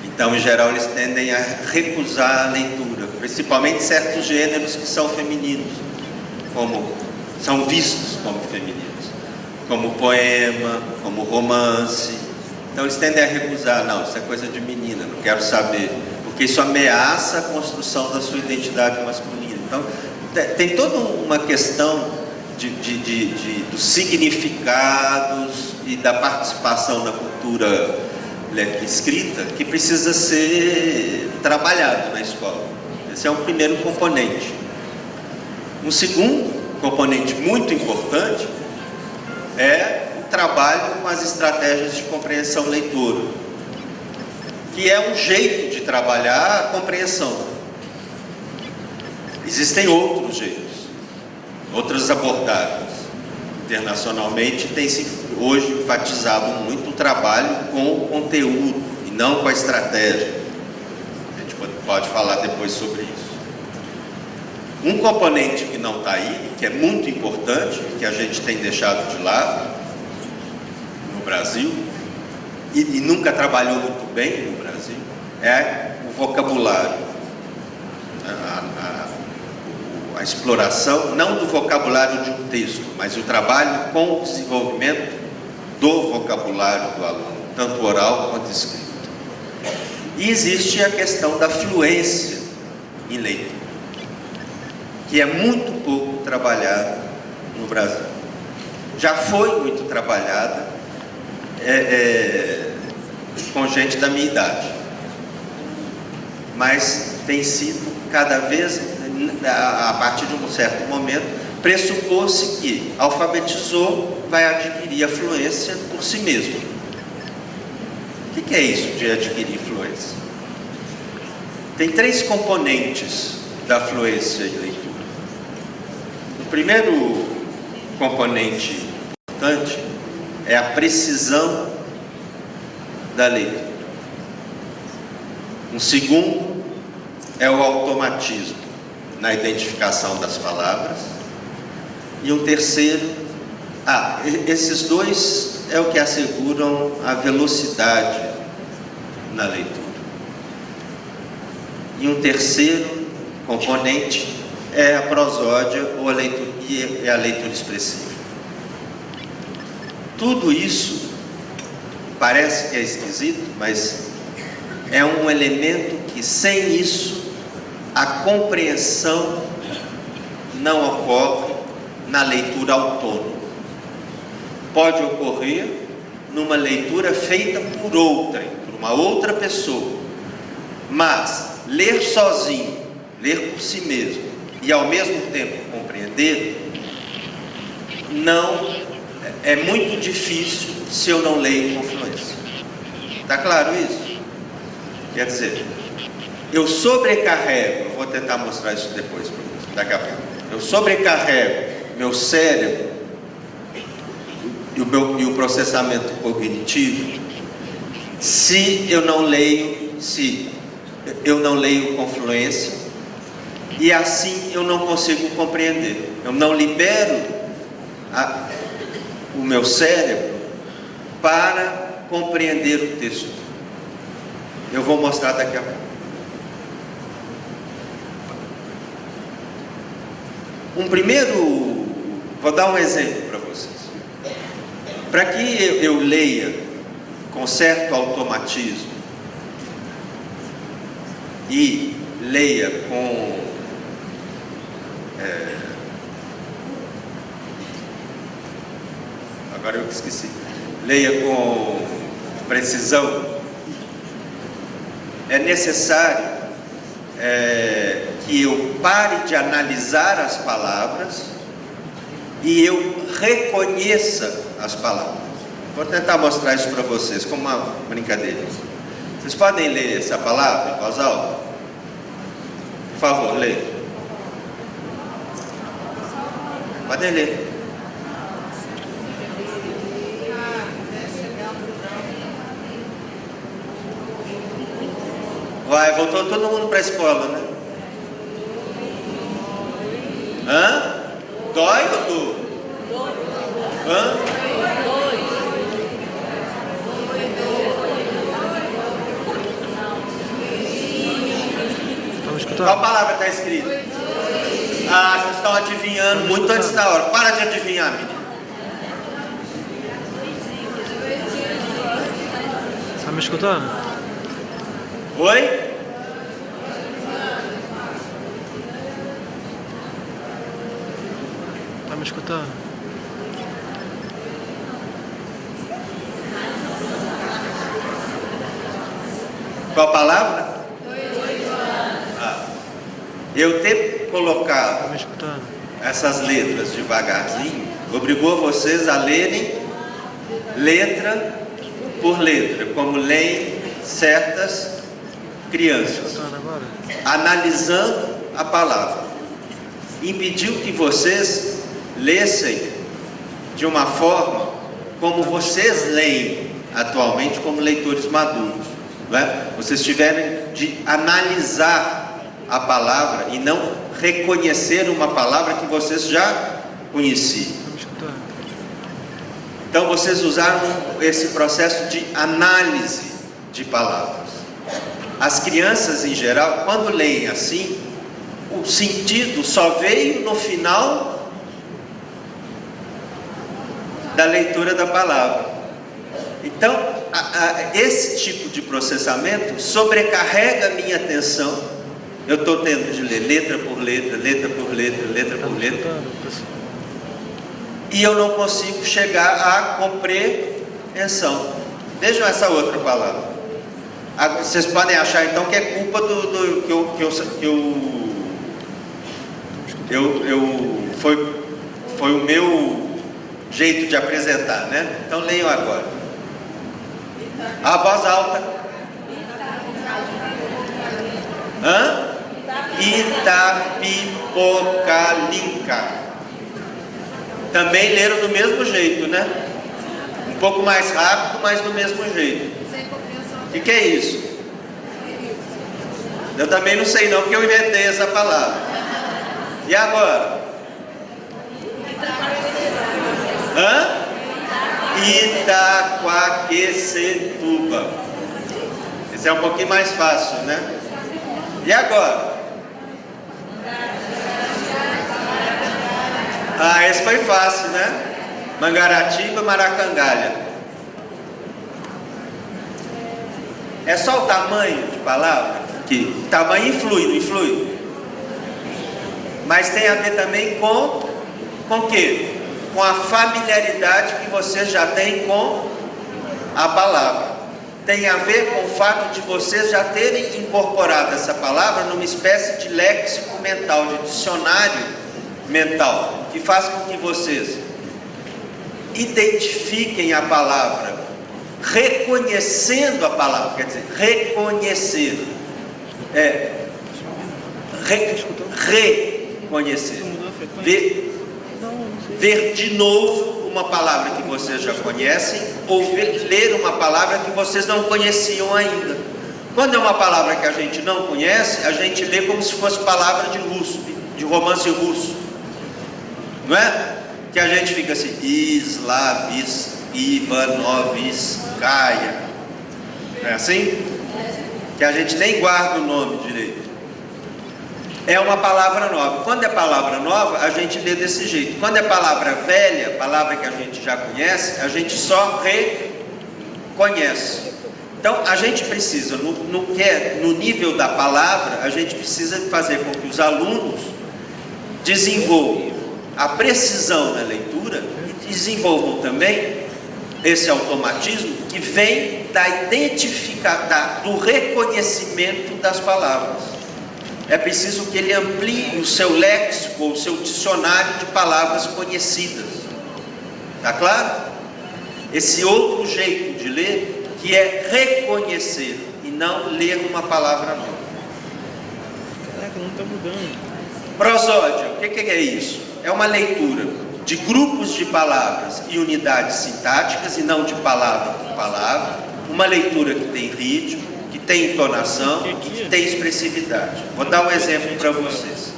Então, em geral, eles tendem a recusar a leitura, principalmente certos gêneros que são femininos, são vistos como femininos, como poema, como romance. Então, eles tendem a recusar. Não, isso é coisa de menina, não quero saber, porque isso ameaça a construção da sua identidade masculina. Então, tem toda uma questão dos significados e da participação na cultura escrita que precisa ser trabalhado na escola. Esse é um primeiro componente. Um segundo componente muito importante é o trabalho com as estratégias de compreensão leitora, que é um jeito de trabalhar a compreensão. Existem outros jeitos, outras abordagens. Internacionalmente tem-se hoje enfatizado muito o trabalho com o conteúdo e não com a estratégia. A gente pode falar depois sobre isso. Um componente que não está aí, que é muito importante, que a gente tem deixado de lado no Brasil, e nunca trabalhou muito bem no Brasil, é o vocabulário. A exploração, não do vocabulário de um texto, mas o trabalho com o desenvolvimento do vocabulário do aluno, tanto oral quanto escrito. E existe a questão da fluência em leitura, que é muito pouco trabalhada no Brasil. Já foi muito trabalhada com gente da minha idade, mas tem sido cada vez, a partir de um certo momento, pressupôs-se que alfabetizou, vai adquirir a fluência por si mesmo. O que é isso de adquirir fluência? Tem 3 componentes da fluência em leitura. O primeiro componente importante é a precisão da leitura. Um segundo é o automatismo na identificação das palavras. E um terceiro, esses 2 é o que asseguram a velocidade na leitura. E um terceiro componente é a prosódia ou a leitura, e é a leitura expressiva. Tudo isso parece que é esquisito, mas é um elemento que sem isso a compreensão não ocorre na leitura autônoma. Pode ocorrer numa leitura feita por outrem, por uma outra pessoa, mas ler sozinho, ler por si mesmo e ao mesmo tempo compreender, não é muito difícil se eu não leio com fluência. Está claro isso? Quer dizer, eu sobrecarrego, eu vou tentar mostrar isso depois para vocês, daqui a pouco. Eu sobrecarrego meu cérebro e o processamento cognitivo se eu não leio com fluência, e assim eu não consigo compreender. Eu não libero o meu cérebro para compreender o texto. Eu vou mostrar daqui a pouco. Vou dar um exemplo para vocês. Para que eu leia com certo automatismo e leia com agora eu esqueci. Leia com precisão. É necessário que eu pare de analisar as palavras e eu reconheça as palavras. Vou tentar mostrar isso para vocês como uma brincadeira. Vocês podem ler essa palavra em voz alta? Por favor, leia. Podem ler. Vai, voltou todo mundo para a escola, né? Hã? Dói ou dor? Hã? Qual palavra está escrita? Vocês estão adivinhando muito antes da hora. Para de adivinhar, menino. Está me escutando? Oi? Está me escutando? Qual palavra? Eu ter colocado Está me escutando? essas letras devagarzinho obrigou vocês a lerem letra por letra, como leem certas crianças, Escutando agora? analisando a palavra. Impediu que vocês lessem de uma forma como vocês leem atualmente como leitores maduros, não é? Vocês tiverem de analisar a palavra e não reconhecer uma palavra que vocês já conheciam. Está me escutando? Então vocês usaram esse processo de análise de palavras. As crianças em geral, quando leem assim, o sentido só veio no final da leitura da palavra. Então, esse tipo de processamento sobrecarrega a minha atenção. Eu estou tendo de ler letra por letra, letra por letra, letra por letra, e eu não consigo chegar à compreensão. Vejam essa outra palavra. Vocês podem achar então que é culpa foi o meu jeito de apresentar, né? Então leiam agora. A voz alta. Hã? Itapipocalica. Também leram do mesmo jeito, né? Um pouco mais rápido, mas do mesmo jeito. O que é isso? Eu também não sei não, porque eu inventei essa palavra. E agora? Hã? Itaquaquecetuba. Esse é um pouquinho mais fácil, né? E agora? Ah, esse foi fácil, né? Mangaratiba, Maracangalha. É só o tamanho de palavra? Que tamanho influi, não influi? Mas tem a ver também com o quê? Com a familiaridade que você já tem com a palavra. Tem a ver com o fato de vocês já terem incorporado essa palavra numa espécie de léxico mental, de dicionário mental, que faz com que vocês identifiquem a palavra, reconhecendo a palavra, quer dizer, reconhecer, reconhecer, ver de novo uma palavra que vocês já conhecem, ou ler uma palavra que vocês não conheciam ainda. Quando é uma palavra que a gente não conhece, a gente lê como se fosse palavra de russo, de romance russo, não é? Que a gente fica assim, Islavis, Ivanovskaya, não é assim? Que a gente nem guarda o nome direito. É uma palavra nova. Quando é palavra nova, a gente lê desse jeito. Quando é palavra velha, palavra que a gente já conhece, a gente só reconhece. Então, a gente precisa, no nível da palavra, a gente precisa fazer com que os alunos desenvolvam a precisão na leitura e desenvolvam também esse automatismo que vem do reconhecimento das palavras. É preciso que ele amplie o seu léxico, o seu dicionário de palavras conhecidas. Tá claro? Esse outro jeito de ler, que é reconhecer e não ler uma palavra nova. Caraca, não está mudando. Prosódia, o que é isso? É uma leitura de grupos de palavras e unidades sintáticas, e não de palavra por palavra. Uma leitura que tem ritmo, que tem entonação e que tem expressividade. Vou dar um exemplo para vocês.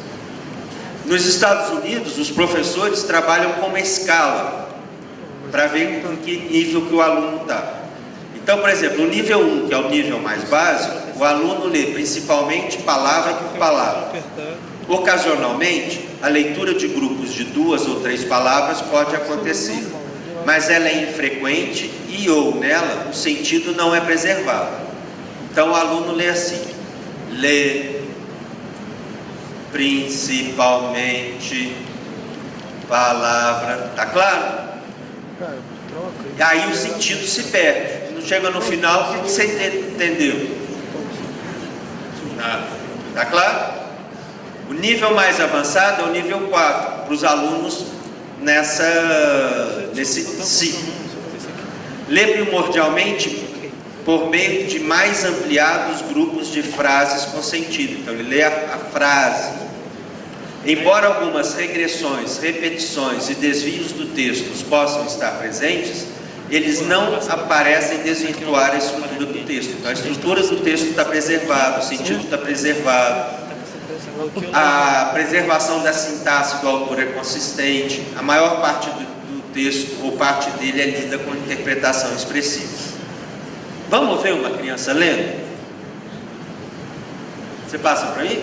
Nos Estados Unidos, os professores trabalham com uma escala para ver em que nível que o aluno está. Então, por exemplo, o nível 1, que é o nível mais básico, o aluno lê principalmente palavra por palavra. Ocasionalmente, a leitura de grupos de 2 ou 3 palavras pode acontecer, mas ela é infrequente e ou nela o sentido não é preservado. Então o aluno lê assim, lê principalmente palavra, tá claro? E aí o sentido se perde. Não chega no final, o que você entendeu? Tá claro? O nível mais avançado é o nível 4, para os alunos nesse ciclo. Lê primordialmente por meio de mais ampliados grupos de frases com sentido. Então ele lê a frase. Embora algumas regressões, repetições e desvios do texto possam estar presentes, eles não aparecem desvirtuar a estrutura do texto. Então a estrutura do texto está preservada, o sentido está preservado. A preservação da sintaxe do autor é consistente. A maior parte do texto, ou parte dele, é lida com interpretação expressiva. Vamos ver uma criança lendo? Você passa para mim?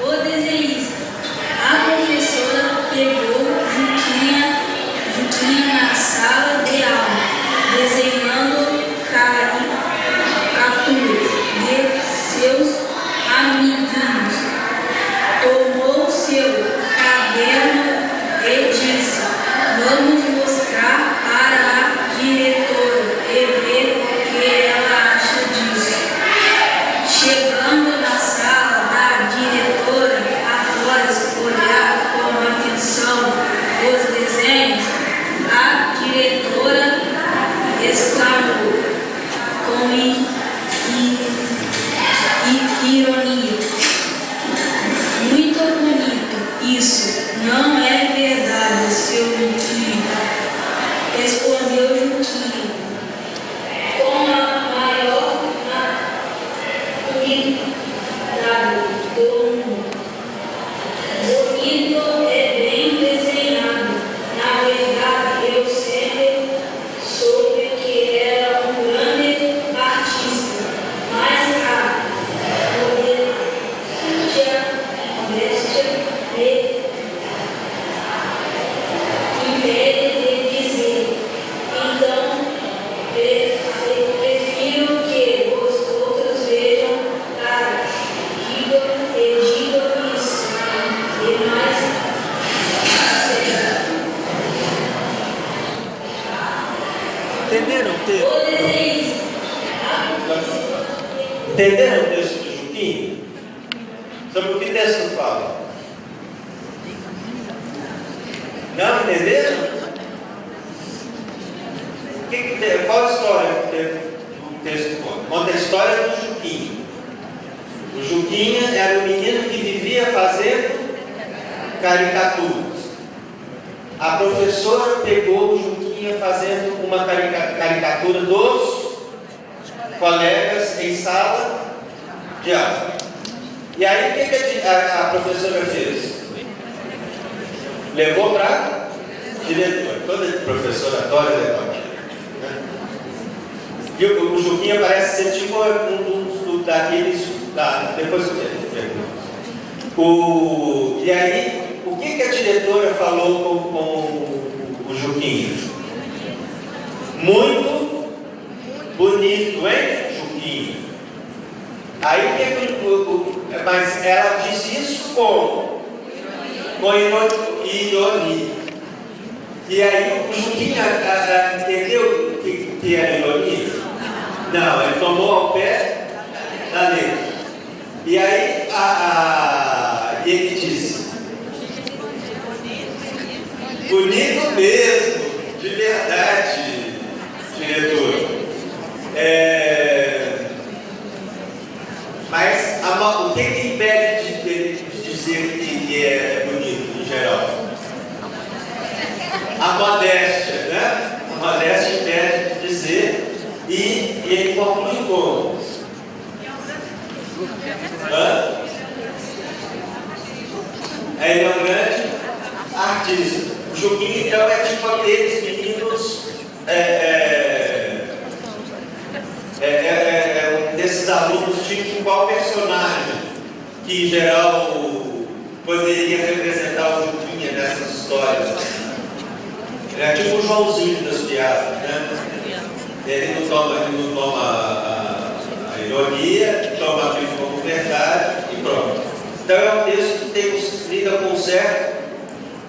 O desenhista. A professora pegou Jutinha na sala de aula, desenhando caricaturas de seus amiguinhos. Tomou seu caderno e disse: vamos mostrar para a diretora. e mais Entenderam o texto? Entenderam o texto de Juquinha? Sobre o que o texto fala? Não entenderam? Qual a história que o texto conta? Conta a história do Juquinha. O Juquinha era um menino que vivia fazendo caricaturas. A professora pegou o Juquinha fazendo uma caricatura dos colegas em sala de aula. E aí o que a professora fez? Levou para a diretora. Toda professora adora levar aqui, né? E o Juquinha parece ser tipo um daqueles. Depois eu pergunto. E aí, o que a diretora falou com o Juquinha? Muito bonito, hein, Juquinha? Aí mas ela disse isso com ironia. E aí o Juquinha entendeu que era ironia? Não, ele tomou ao pé da letra. E aí ele disse: bonito mesmo, de verdade, diretor. Mas o que impede de dizer que é bonito, em geral? A modéstia, né? A modéstia impede de dizer, e ele conclui como? Ele é um grande artista. O Juquinha, então, é tipo aqueles meninos, desses alunos, tipo qual personagem que, em geral, poderia representar o Juquinha nessas histórias. Ele é tipo o Joãozinho das piadas, né? Ele não toma a ironia, toma aquilo como verdade e pronto. Então é um texto que lida com um certo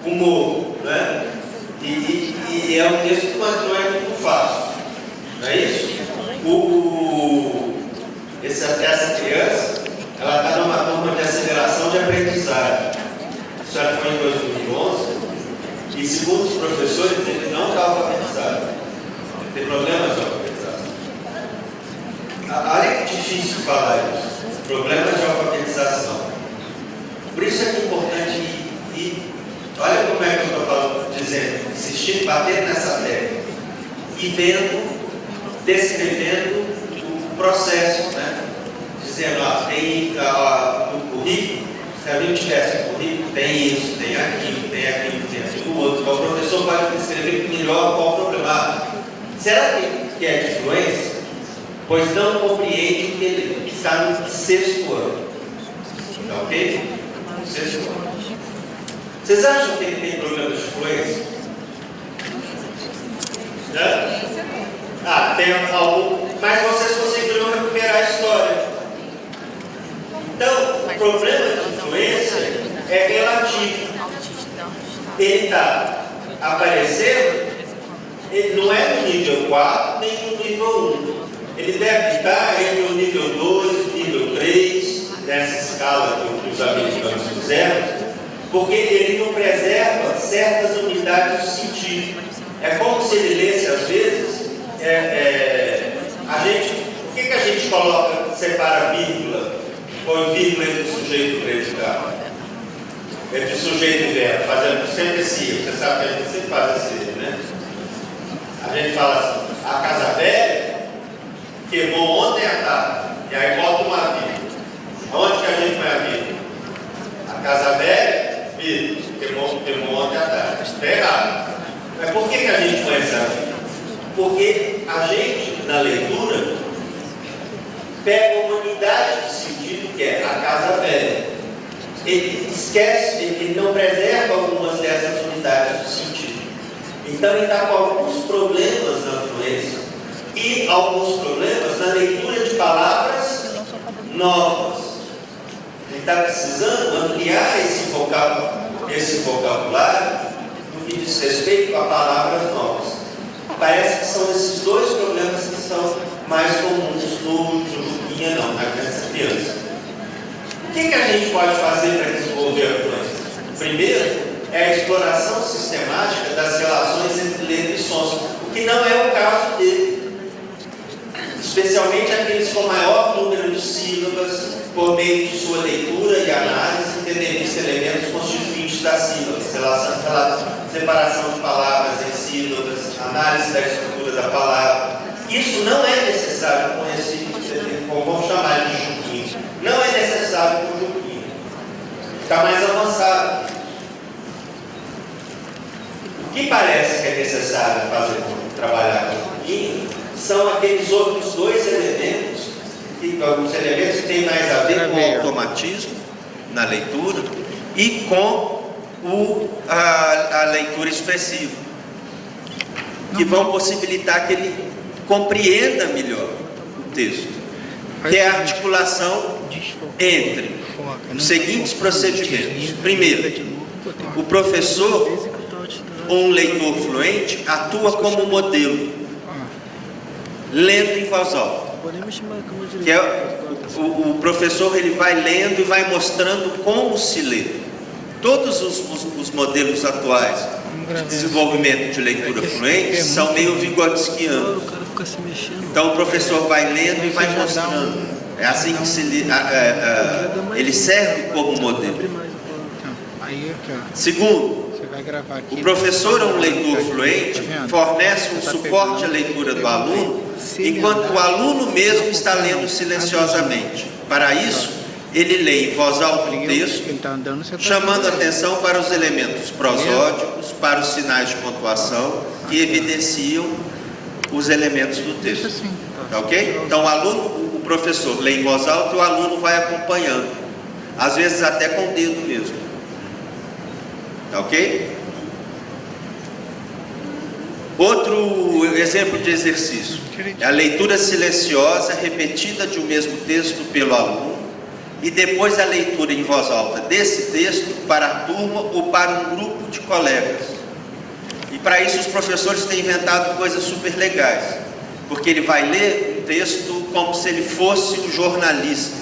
humor, né? E é um texto que não é muito fácil, não é isso? Essa criança, ela está numa turma de aceleração de aprendizagem. Isso já foi em 2011, e segundo os professores, ele não está alfabetizado. Tem problemas de alfabetização. Olha que difícil falar isso. Problemas de alfabetização. Por isso é que é importante olha como é que eu estou dizendo, insistindo, batendo nessa tecla, e descrevendo o processo, né? Dizendo, tem no currículo, se a gente tivesse um currículo, tem isso, tem aquilo, outro. Então, o professor pode descrever melhor qual o problema. Será que é de influência? Pois não compreende o que ele está no sexto ano. Tá ok? No sexto ano. Vocês acham que ele tem problema de influência? Tem algum, mas vocês conseguiram recuperar a história. Então, o problema de influência é relativo. Ele está aparecendo, ele não é no nível 4 nem no nível 1. Ele deve estar entre o nível 2 e o nível 3, nessa escala que os americanos fizeram, porque ele não preserva certas unidades de sentido. É como se ele lesse, às vezes, o que a gente coloca, separa vírgula, põe vírgula entre o sujeito e o predicado? Entre sujeito e verbo, fazendo sempre assim. Você sabe que a gente sempre faz assim, né? A gente fala assim: a casa velha queimou ontem à tarde, e aí bota uma vírgula. Onde que a gente põe a vírgula? A casa velha, vírgula, queimou ontem à tarde. Está errado. Mas por que a gente põe essa vírgula? Porque a gente, na leitura, pega uma unidade de sentido que é a casa velha. Ele esquece, ele não preserva algumas dessas unidades de sentido. Então ele está com alguns problemas na fluência e alguns problemas na leitura de palavras novas. Ele está precisando ampliar esse vocabulário no que diz respeito a palavras novas. Parece que são esses dois problemas que são mais comuns no Juquinha, não, na criança. O que a gente pode fazer para desenvolver a fluência? Primeiro, é a exploração sistemática das relações entre letra e sons, o que não é o caso dele. Especialmente aqueles com maior número de sílabas, por meio de sua leitura e análise, entendendo os elementos constituintes das sílabas, separação de palavras em sílabas, análise da estrutura da palavra. Isso não é necessário com esse, vamos chamar de Juquinha. Não é necessário com o Juquinha. Está mais avançado. O que parece que é necessário trabalhar com o Juquinha são aqueles outros dois elementos, alguns elementos que têm mais a ver com o automatismo na leitura e com a leitura expressiva, que vão possibilitar que ele compreenda melhor o texto, que é a articulação entre os seguintes procedimentos. Primeiro, o professor ou um leitor fluente atua como modelo, lendo em voz alta. Que é o professor, ele vai lendo e vai mostrando como se lê. Todos os modelos atuais de desenvolvimento de leitura fluente são meio vigotskianos. Então o professor vai lendo e vai mostrando. É assim que ele serve como modelo. Segundo, o professor ou um leitor fluente fornece um suporte à leitura do aluno, enquanto o aluno mesmo está lendo silenciosamente. Para isso, ele lê em voz alta o texto, chamando atenção para os elementos prosódicos, para os sinais de pontuação que evidenciam os elementos do texto. Tá ok? Então o professor lê em voz alta e o aluno vai acompanhando, às vezes até com o dedo mesmo. Tá ok? Outro exemplo de exercício é a leitura silenciosa repetida de um mesmo texto pelo aluno e depois a leitura em voz alta desse texto para a turma ou para um grupo de colegas. E para isso os professores têm inventado coisas super legais, porque ele vai ler um texto como se ele fosse um jornalista.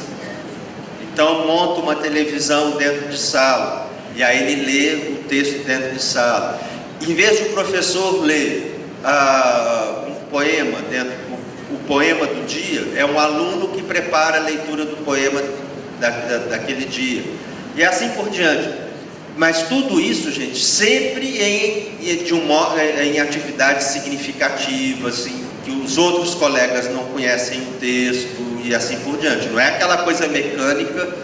Então monta uma televisão dentro de sala e aí ele lê o texto dentro de sala. Em vez de o professor ler um poema o poema do dia, é um aluno que prepara a leitura do poema daquele dia. E assim por diante. Mas tudo isso, gente, sempre em atividades significativas, em que os outros colegas não conhecem o texto e assim por diante. Não é aquela coisa mecânica.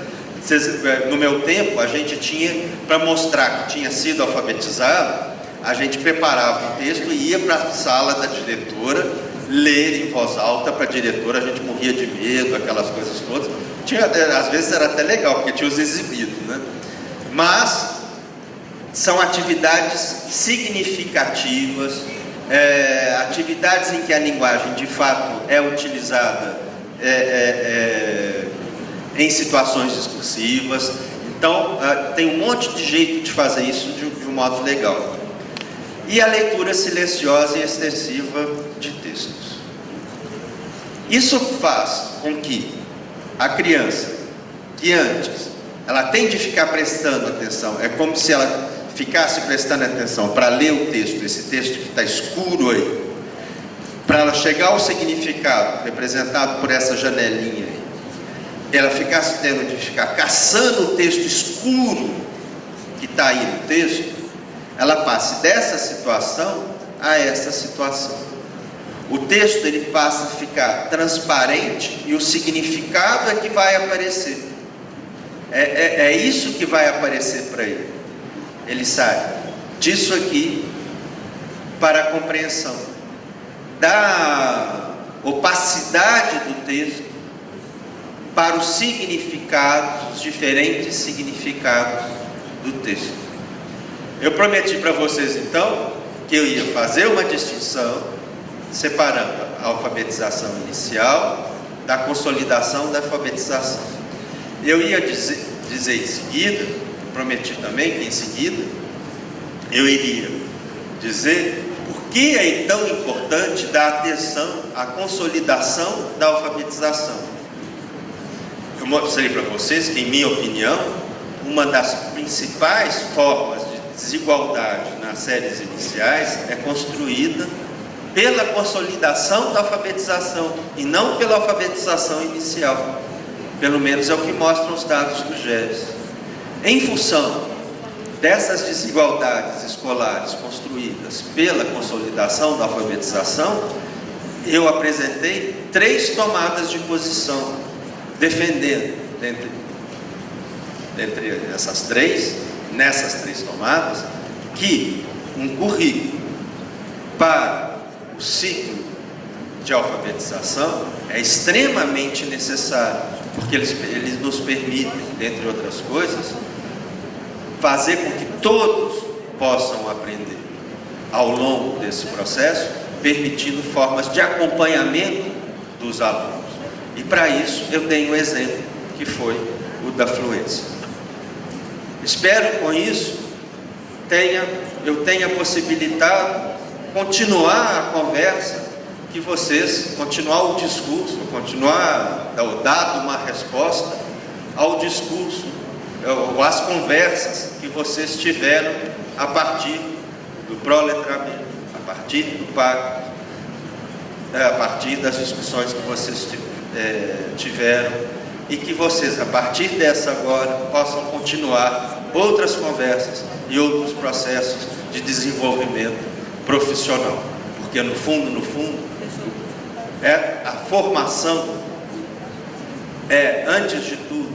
No meu tempo, a gente tinha, para mostrar que tinha sido alfabetizado, a gente preparava o texto e ia para a sala da diretora, ler em voz alta para a diretora. A gente morria de medo, aquelas coisas todas. Às vezes era até legal, porque tinha os exibidos, né? Mas são atividades significativas, atividades em que a linguagem de fato é utilizada em situações discursivas. Então tem um monte de jeito de fazer isso de um modo legal. E a leitura silenciosa e extensiva de textos. Isso faz com que a criança, que antes ela tem de ficar prestando atenção, é como se ela ficasse prestando atenção para ler o texto, esse texto que está escuro aí, para ela chegar ao significado representado por essa janelinha aí, ela ficasse tendo de ficar caçando o texto escuro que está aí no texto, ela passe dessa situação a essa situação. O texto ele passa a ficar transparente e o significado é que vai aparecer. É isso que vai aparecer para ele. Ele sai disso aqui para a compreensão da opacidade do texto para os significados, os diferentes significados do texto. Eu prometi para vocês então que eu ia fazer uma distinção separando a alfabetização inicial da consolidação da alfabetização. Eu ia dizer em seguida, prometi também que em seguida eu iria dizer por que é tão importante dar atenção à consolidação da alfabetização. Eu mostrei para vocês que, em minha opinião, uma das principais formas de desigualdade nas séries iniciais é construída pela consolidação da alfabetização e não pela alfabetização inicial. Pelo menos é o que mostram os dados do GES. Em função dessas desigualdades escolares construídas pela consolidação da alfabetização, eu apresentei 3 tomadas de posição, defendendo, dentre essas 3, nessas 3 tomadas, que um currículo para o ciclo de alfabetização é extremamente necessário, porque eles nos permitem, dentre outras coisas, fazer com que todos possam aprender ao longo desse processo, permitindo formas de acompanhamento dos alunos. E para isso eu tenho um exemplo, que foi o da fluência. Espero com isso eu tenha possibilitado continuar a conversa, que vocês, continuar o discurso, continuar dado uma resposta ao discurso, ou às conversas que vocês tiveram a partir do proletramento, a partir do pacto, a partir das discussões que vocês tiveram, e que vocês, a partir dessa agora, possam continuar outras conversas e outros processos de desenvolvimento profissional, porque no fundo, a formação antes de tudo,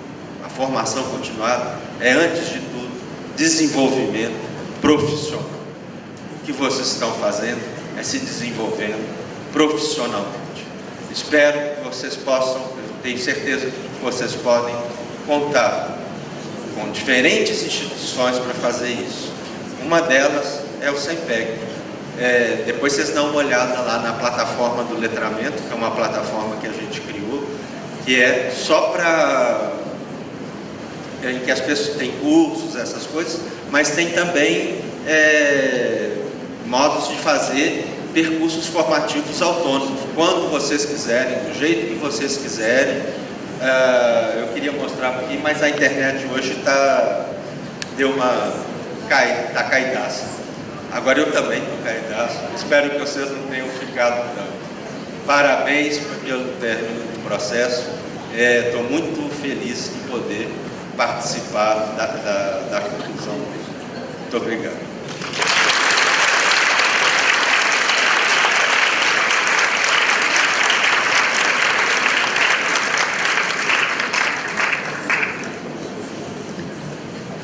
a formação continuada antes de tudo, desenvolvimento profissional. O que vocês estão fazendo é se desenvolvendo profissionalmente. Espero que vocês possam, tenho certeza que vocês podem contar com diferentes instituições para fazer isso. Uma delas é o CEMPEG. Depois vocês dão uma olhada lá na plataforma do letramento, que é uma plataforma que a gente criou, que é só para em que as pessoas têm cursos, essas coisas, mas tem também modos de fazer percursos formativos autônomos, quando vocês quiserem, do jeito que vocês quiserem. Eu queria mostrar aqui, mas a internet hoje está caidaça. Agora eu também estou caidaço. Espero que vocês não tenham ficado tanto. Parabéns pelo término do processo. Estou muito feliz de poder participar da conclusão dele. Muito obrigado.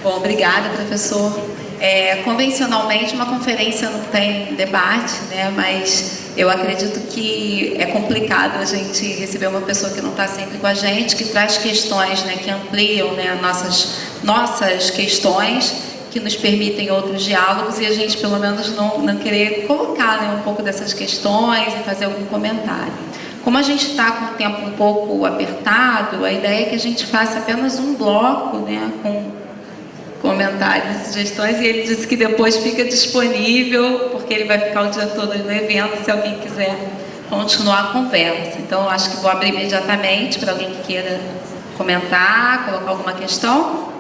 Bom, obrigada, professor. Convencionalmente, uma conferência não tem debate, né? Mas eu acredito que é complicado a gente receber uma pessoa que não está sempre com a gente, que traz questões, né, que ampliam, né, nossas questões, que nos permitem outros diálogos, e a gente, pelo menos, não querer colocar, né, um pouco dessas questões e fazer algum comentário. Como a gente está com o tempo um pouco apertado, a ideia é que a gente faça apenas um bloco, né, com comentários e sugestões, e ele disse que depois fica disponível, porque ele vai ficar o dia todo no evento, se alguém quiser continuar a conversa. Então, eu acho que vou abrir imediatamente para alguém que queira comentar, colocar alguma questão.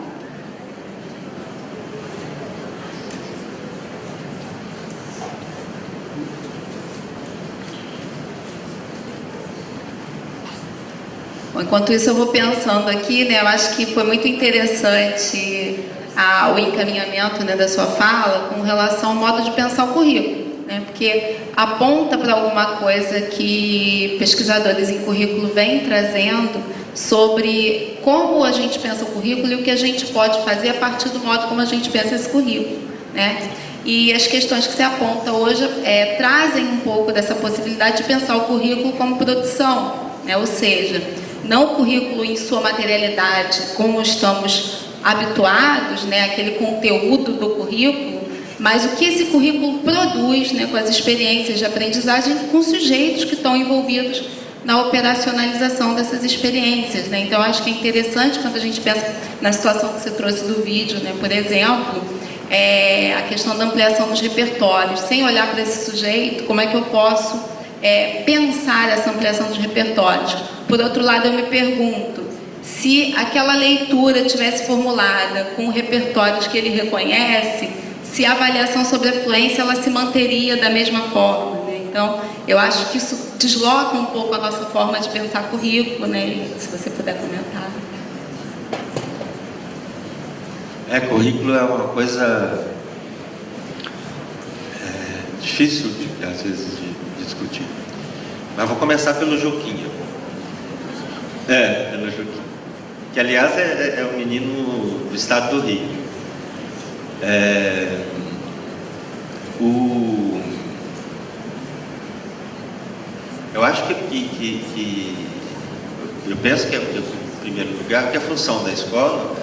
Bom, enquanto isso, eu vou pensando aqui, né, eu acho que foi muito interessante o encaminhamento, né, da sua fala com relação ao modo de pensar o currículo, né, porque aponta para alguma coisa que pesquisadores em currículo vêm trazendo sobre como a gente pensa o currículo e o que a gente pode fazer a partir do modo como a gente pensa esse currículo, né? E as questões que se apontam hoje trazem um pouco dessa possibilidade de pensar o currículo como produção, né? Ou seja, não o currículo em sua materialidade, como estamos habituados, né, aquele conteúdo do currículo, mas o que esse currículo produz, né, com as experiências de aprendizagem com sujeitos que estão envolvidos na operacionalização dessas experiências, né? Então, acho que é interessante quando a gente pensa na situação que você trouxe do vídeo, né? Por exemplo, a questão da ampliação dos repertórios. Sem olhar para esse sujeito, como é que eu posso pensar essa ampliação dos repertórios? Por outro lado, eu me pergunto, se aquela leitura tivesse formulada com repertórios que ele reconhece, se a avaliação sobre a fluência ela se manteria da mesma forma, né? Então, eu acho que isso desloca um pouco a nossa forma de pensar currículo, né? Se você puder comentar. Currículo é uma coisa difícil, às vezes, de discutir. Mas vou começar pelo Juquinha. Pelo Juquinha. Que, aliás, é um menino do estado do Rio. Eu acho que eu penso que, em primeiro lugar, que a função da escola,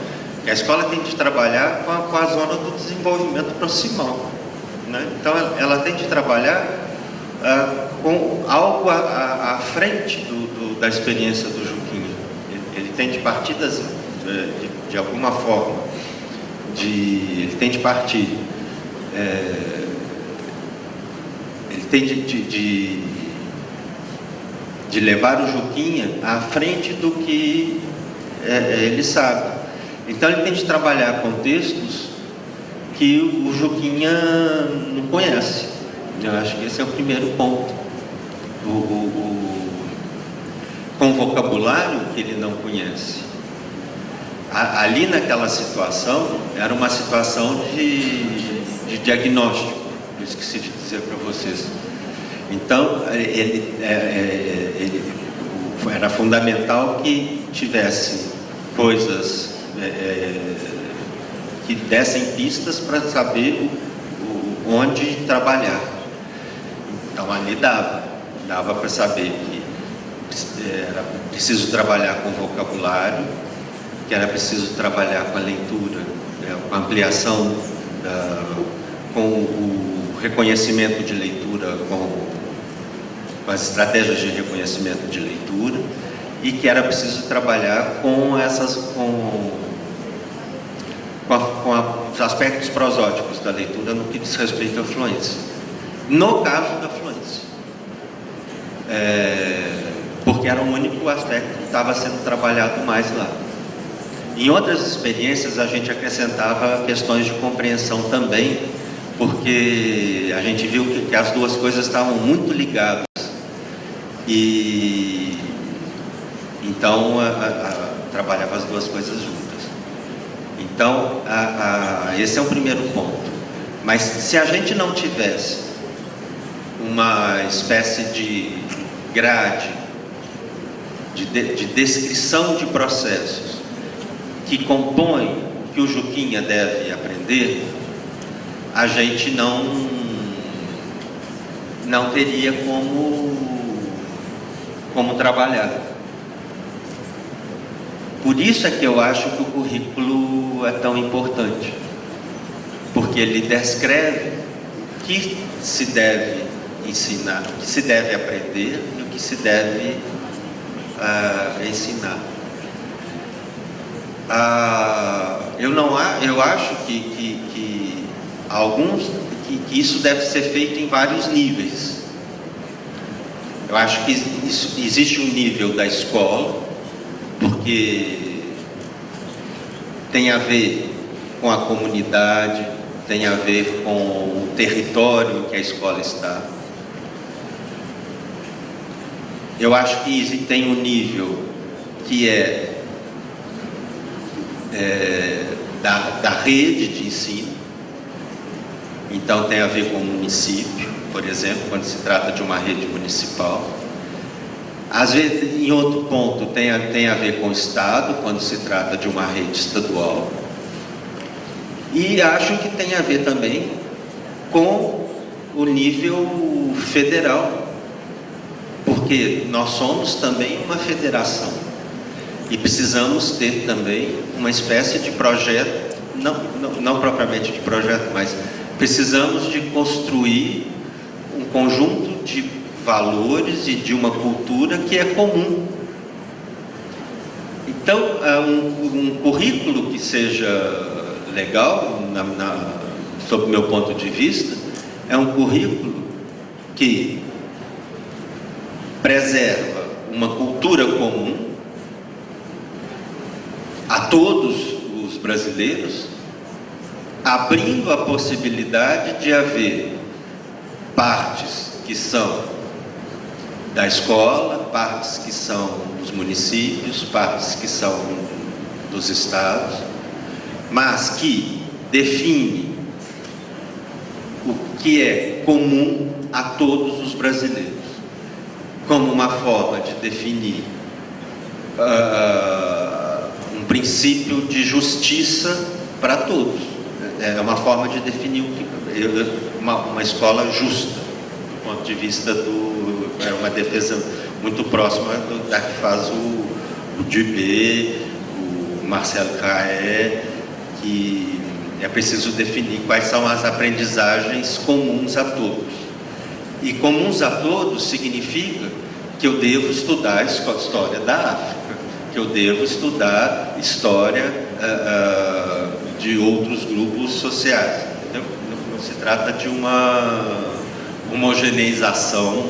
que a escola tem de trabalhar com a zona do desenvolvimento proximal, né? Então, ela tem de trabalhar com algo à frente da experiência do Juquinha. Ele tem de partir de alguma forma, ele tem de partir, ele tem de levar o Juquinha à frente do que ele sabe. Então ele tem de trabalhar contextos que o Juquinha não conhece. Eu acho que esse é o primeiro ponto. Com vocabulário que ele não conhece. Ali naquela situação, era uma situação de diagnóstico, eu esqueci de dizer para vocês. Então, era fundamental que tivesse coisas que dessem pistas para saber onde trabalhar. Então, ali dava para saber que era preciso trabalhar com vocabulário, que era preciso trabalhar com a leitura, com a ampliação, com o reconhecimento de leitura, com as estratégias de reconhecimento de leitura, e que era preciso trabalhar com os aspectos prosódicos da leitura no que diz respeito à fluência. No caso da fluência, porque era o único aspecto que estava sendo trabalhado mais lá. Em outras experiências, a gente acrescentava questões de compreensão também, porque a gente viu que as duas coisas estavam muito ligadas. E então trabalhava as duas coisas juntas. Então, esse é o primeiro ponto. Mas se a gente não tivesse uma espécie de grade de descrição de processos que compõem o que o Juquinha deve aprender, a gente não teria como trabalhar. Por isso é que eu acho que o currículo é tão importante, porque ele descreve o que se deve ensinar, o que se deve aprender e o que se deve ensinar. Eu acho que isso deve ser feito em vários níveis. Eu acho que existe um nível da escola, porque tem a ver com a comunidade, tem a ver com o território que a escola está. Eu acho que tem um nível que da rede de ensino. Então tem a ver com o município, por exemplo, quando se trata de uma rede municipal. Às vezes, em outro ponto, tem a ver com o Estado, quando se trata de uma rede estadual. E acho que tem a ver também com o nível federal, porque nós somos também uma federação e precisamos ter também uma espécie de projeto, não propriamente de projeto, mas precisamos de construir um conjunto de valores e de uma cultura que é comum. Então, um currículo que seja legal, sob o meu ponto de vista, é um currículo que preserva uma cultura comum a todos os brasileiros, abrindo a possibilidade de haver partes que são da escola, partes que são dos municípios, partes que são dos estados, mas que define o que é comum a todos os brasileiros, como uma forma de definir um princípio de justiça para todos. É uma forma de definir uma escola justa, do ponto de vista é uma defesa muito próxima da que faz o Dubé, o Marcel Caé, que é preciso definir quais são as aprendizagens comuns a todos. E comuns a todos significa que eu devo estudar a história da África, que eu devo estudar história de outros grupos sociais. Entendeu? Não se trata de uma homogeneização,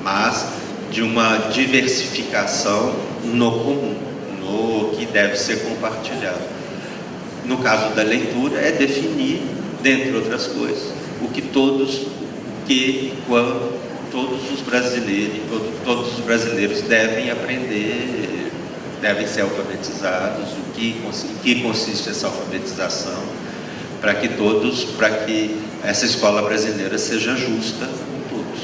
mas de uma diversificação no comum, no que deve ser compartilhado. No caso da leitura, é definir, dentre outras coisas, o que quando todos os brasileiros devem aprender, devem ser alfabetizados, em que consiste essa alfabetização, para que essa escola brasileira seja justa com todos.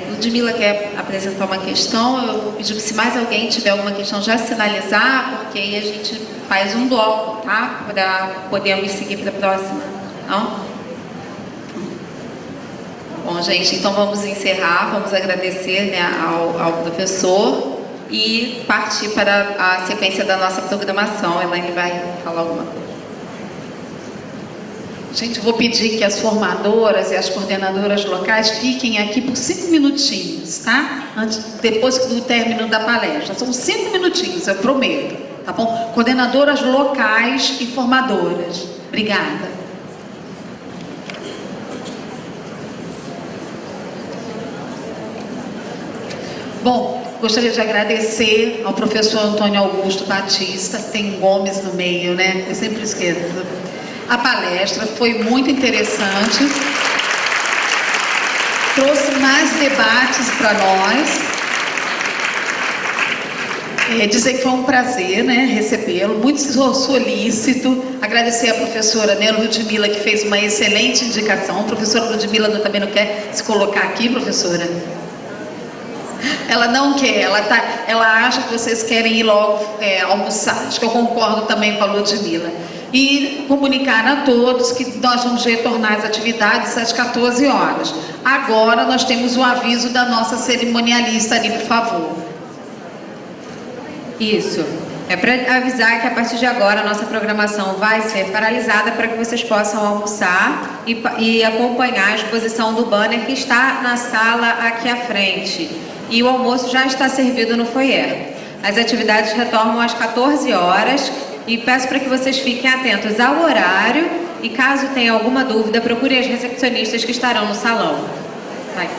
Ludmila quer apresentar uma questão. Eu vou pedir que, se mais alguém tiver alguma questão, já sinalizar, porque aí a gente faz um bloco, tá? Para podermos seguir para a próxima. Não? Bom, gente, então vamos encerrar, vamos agradecer, né, ao professor e partir para a sequência da nossa programação. Elaine vai falar alguma coisa. Gente, eu vou pedir que as formadoras e as coordenadoras locais fiquem aqui por 5 minutinhos, tá? Depois do término da palestra. São 5 minutinhos, eu prometo, tá bom? Coordenadoras locais e formadoras. Obrigada. Bom, gostaria de agradecer ao professor Antônio Augusto Batista, tem Gomes no meio, né? Eu sempre esqueço. A palestra foi muito interessante, trouxe mais debates para nós. Dizer que foi um prazer, né, recebê-lo, muito solícito. Agradecer à professora, né, Ludmila, que fez uma excelente indicação. A professora Ludmila também não quer se colocar aqui, professora? Ela não quer, ela acha que vocês querem ir logo almoçar. Acho que eu concordo também com a Ludmila. E comunicar a todos que nós vamos retornar às atividades às 14 horas. Agora nós temos o aviso da nossa cerimonialista ali, por favor. Isso. É para avisar que a partir de agora a nossa programação vai ser paralisada para que vocês possam almoçar e acompanhar a exposição do banner que está na sala aqui à frente. E o almoço já está servido no foyer. As atividades retornam às 14 horas e peço para que vocês fiquem atentos ao horário e, caso tenha alguma dúvida, procure as recepcionistas que estarão no salão. Vai.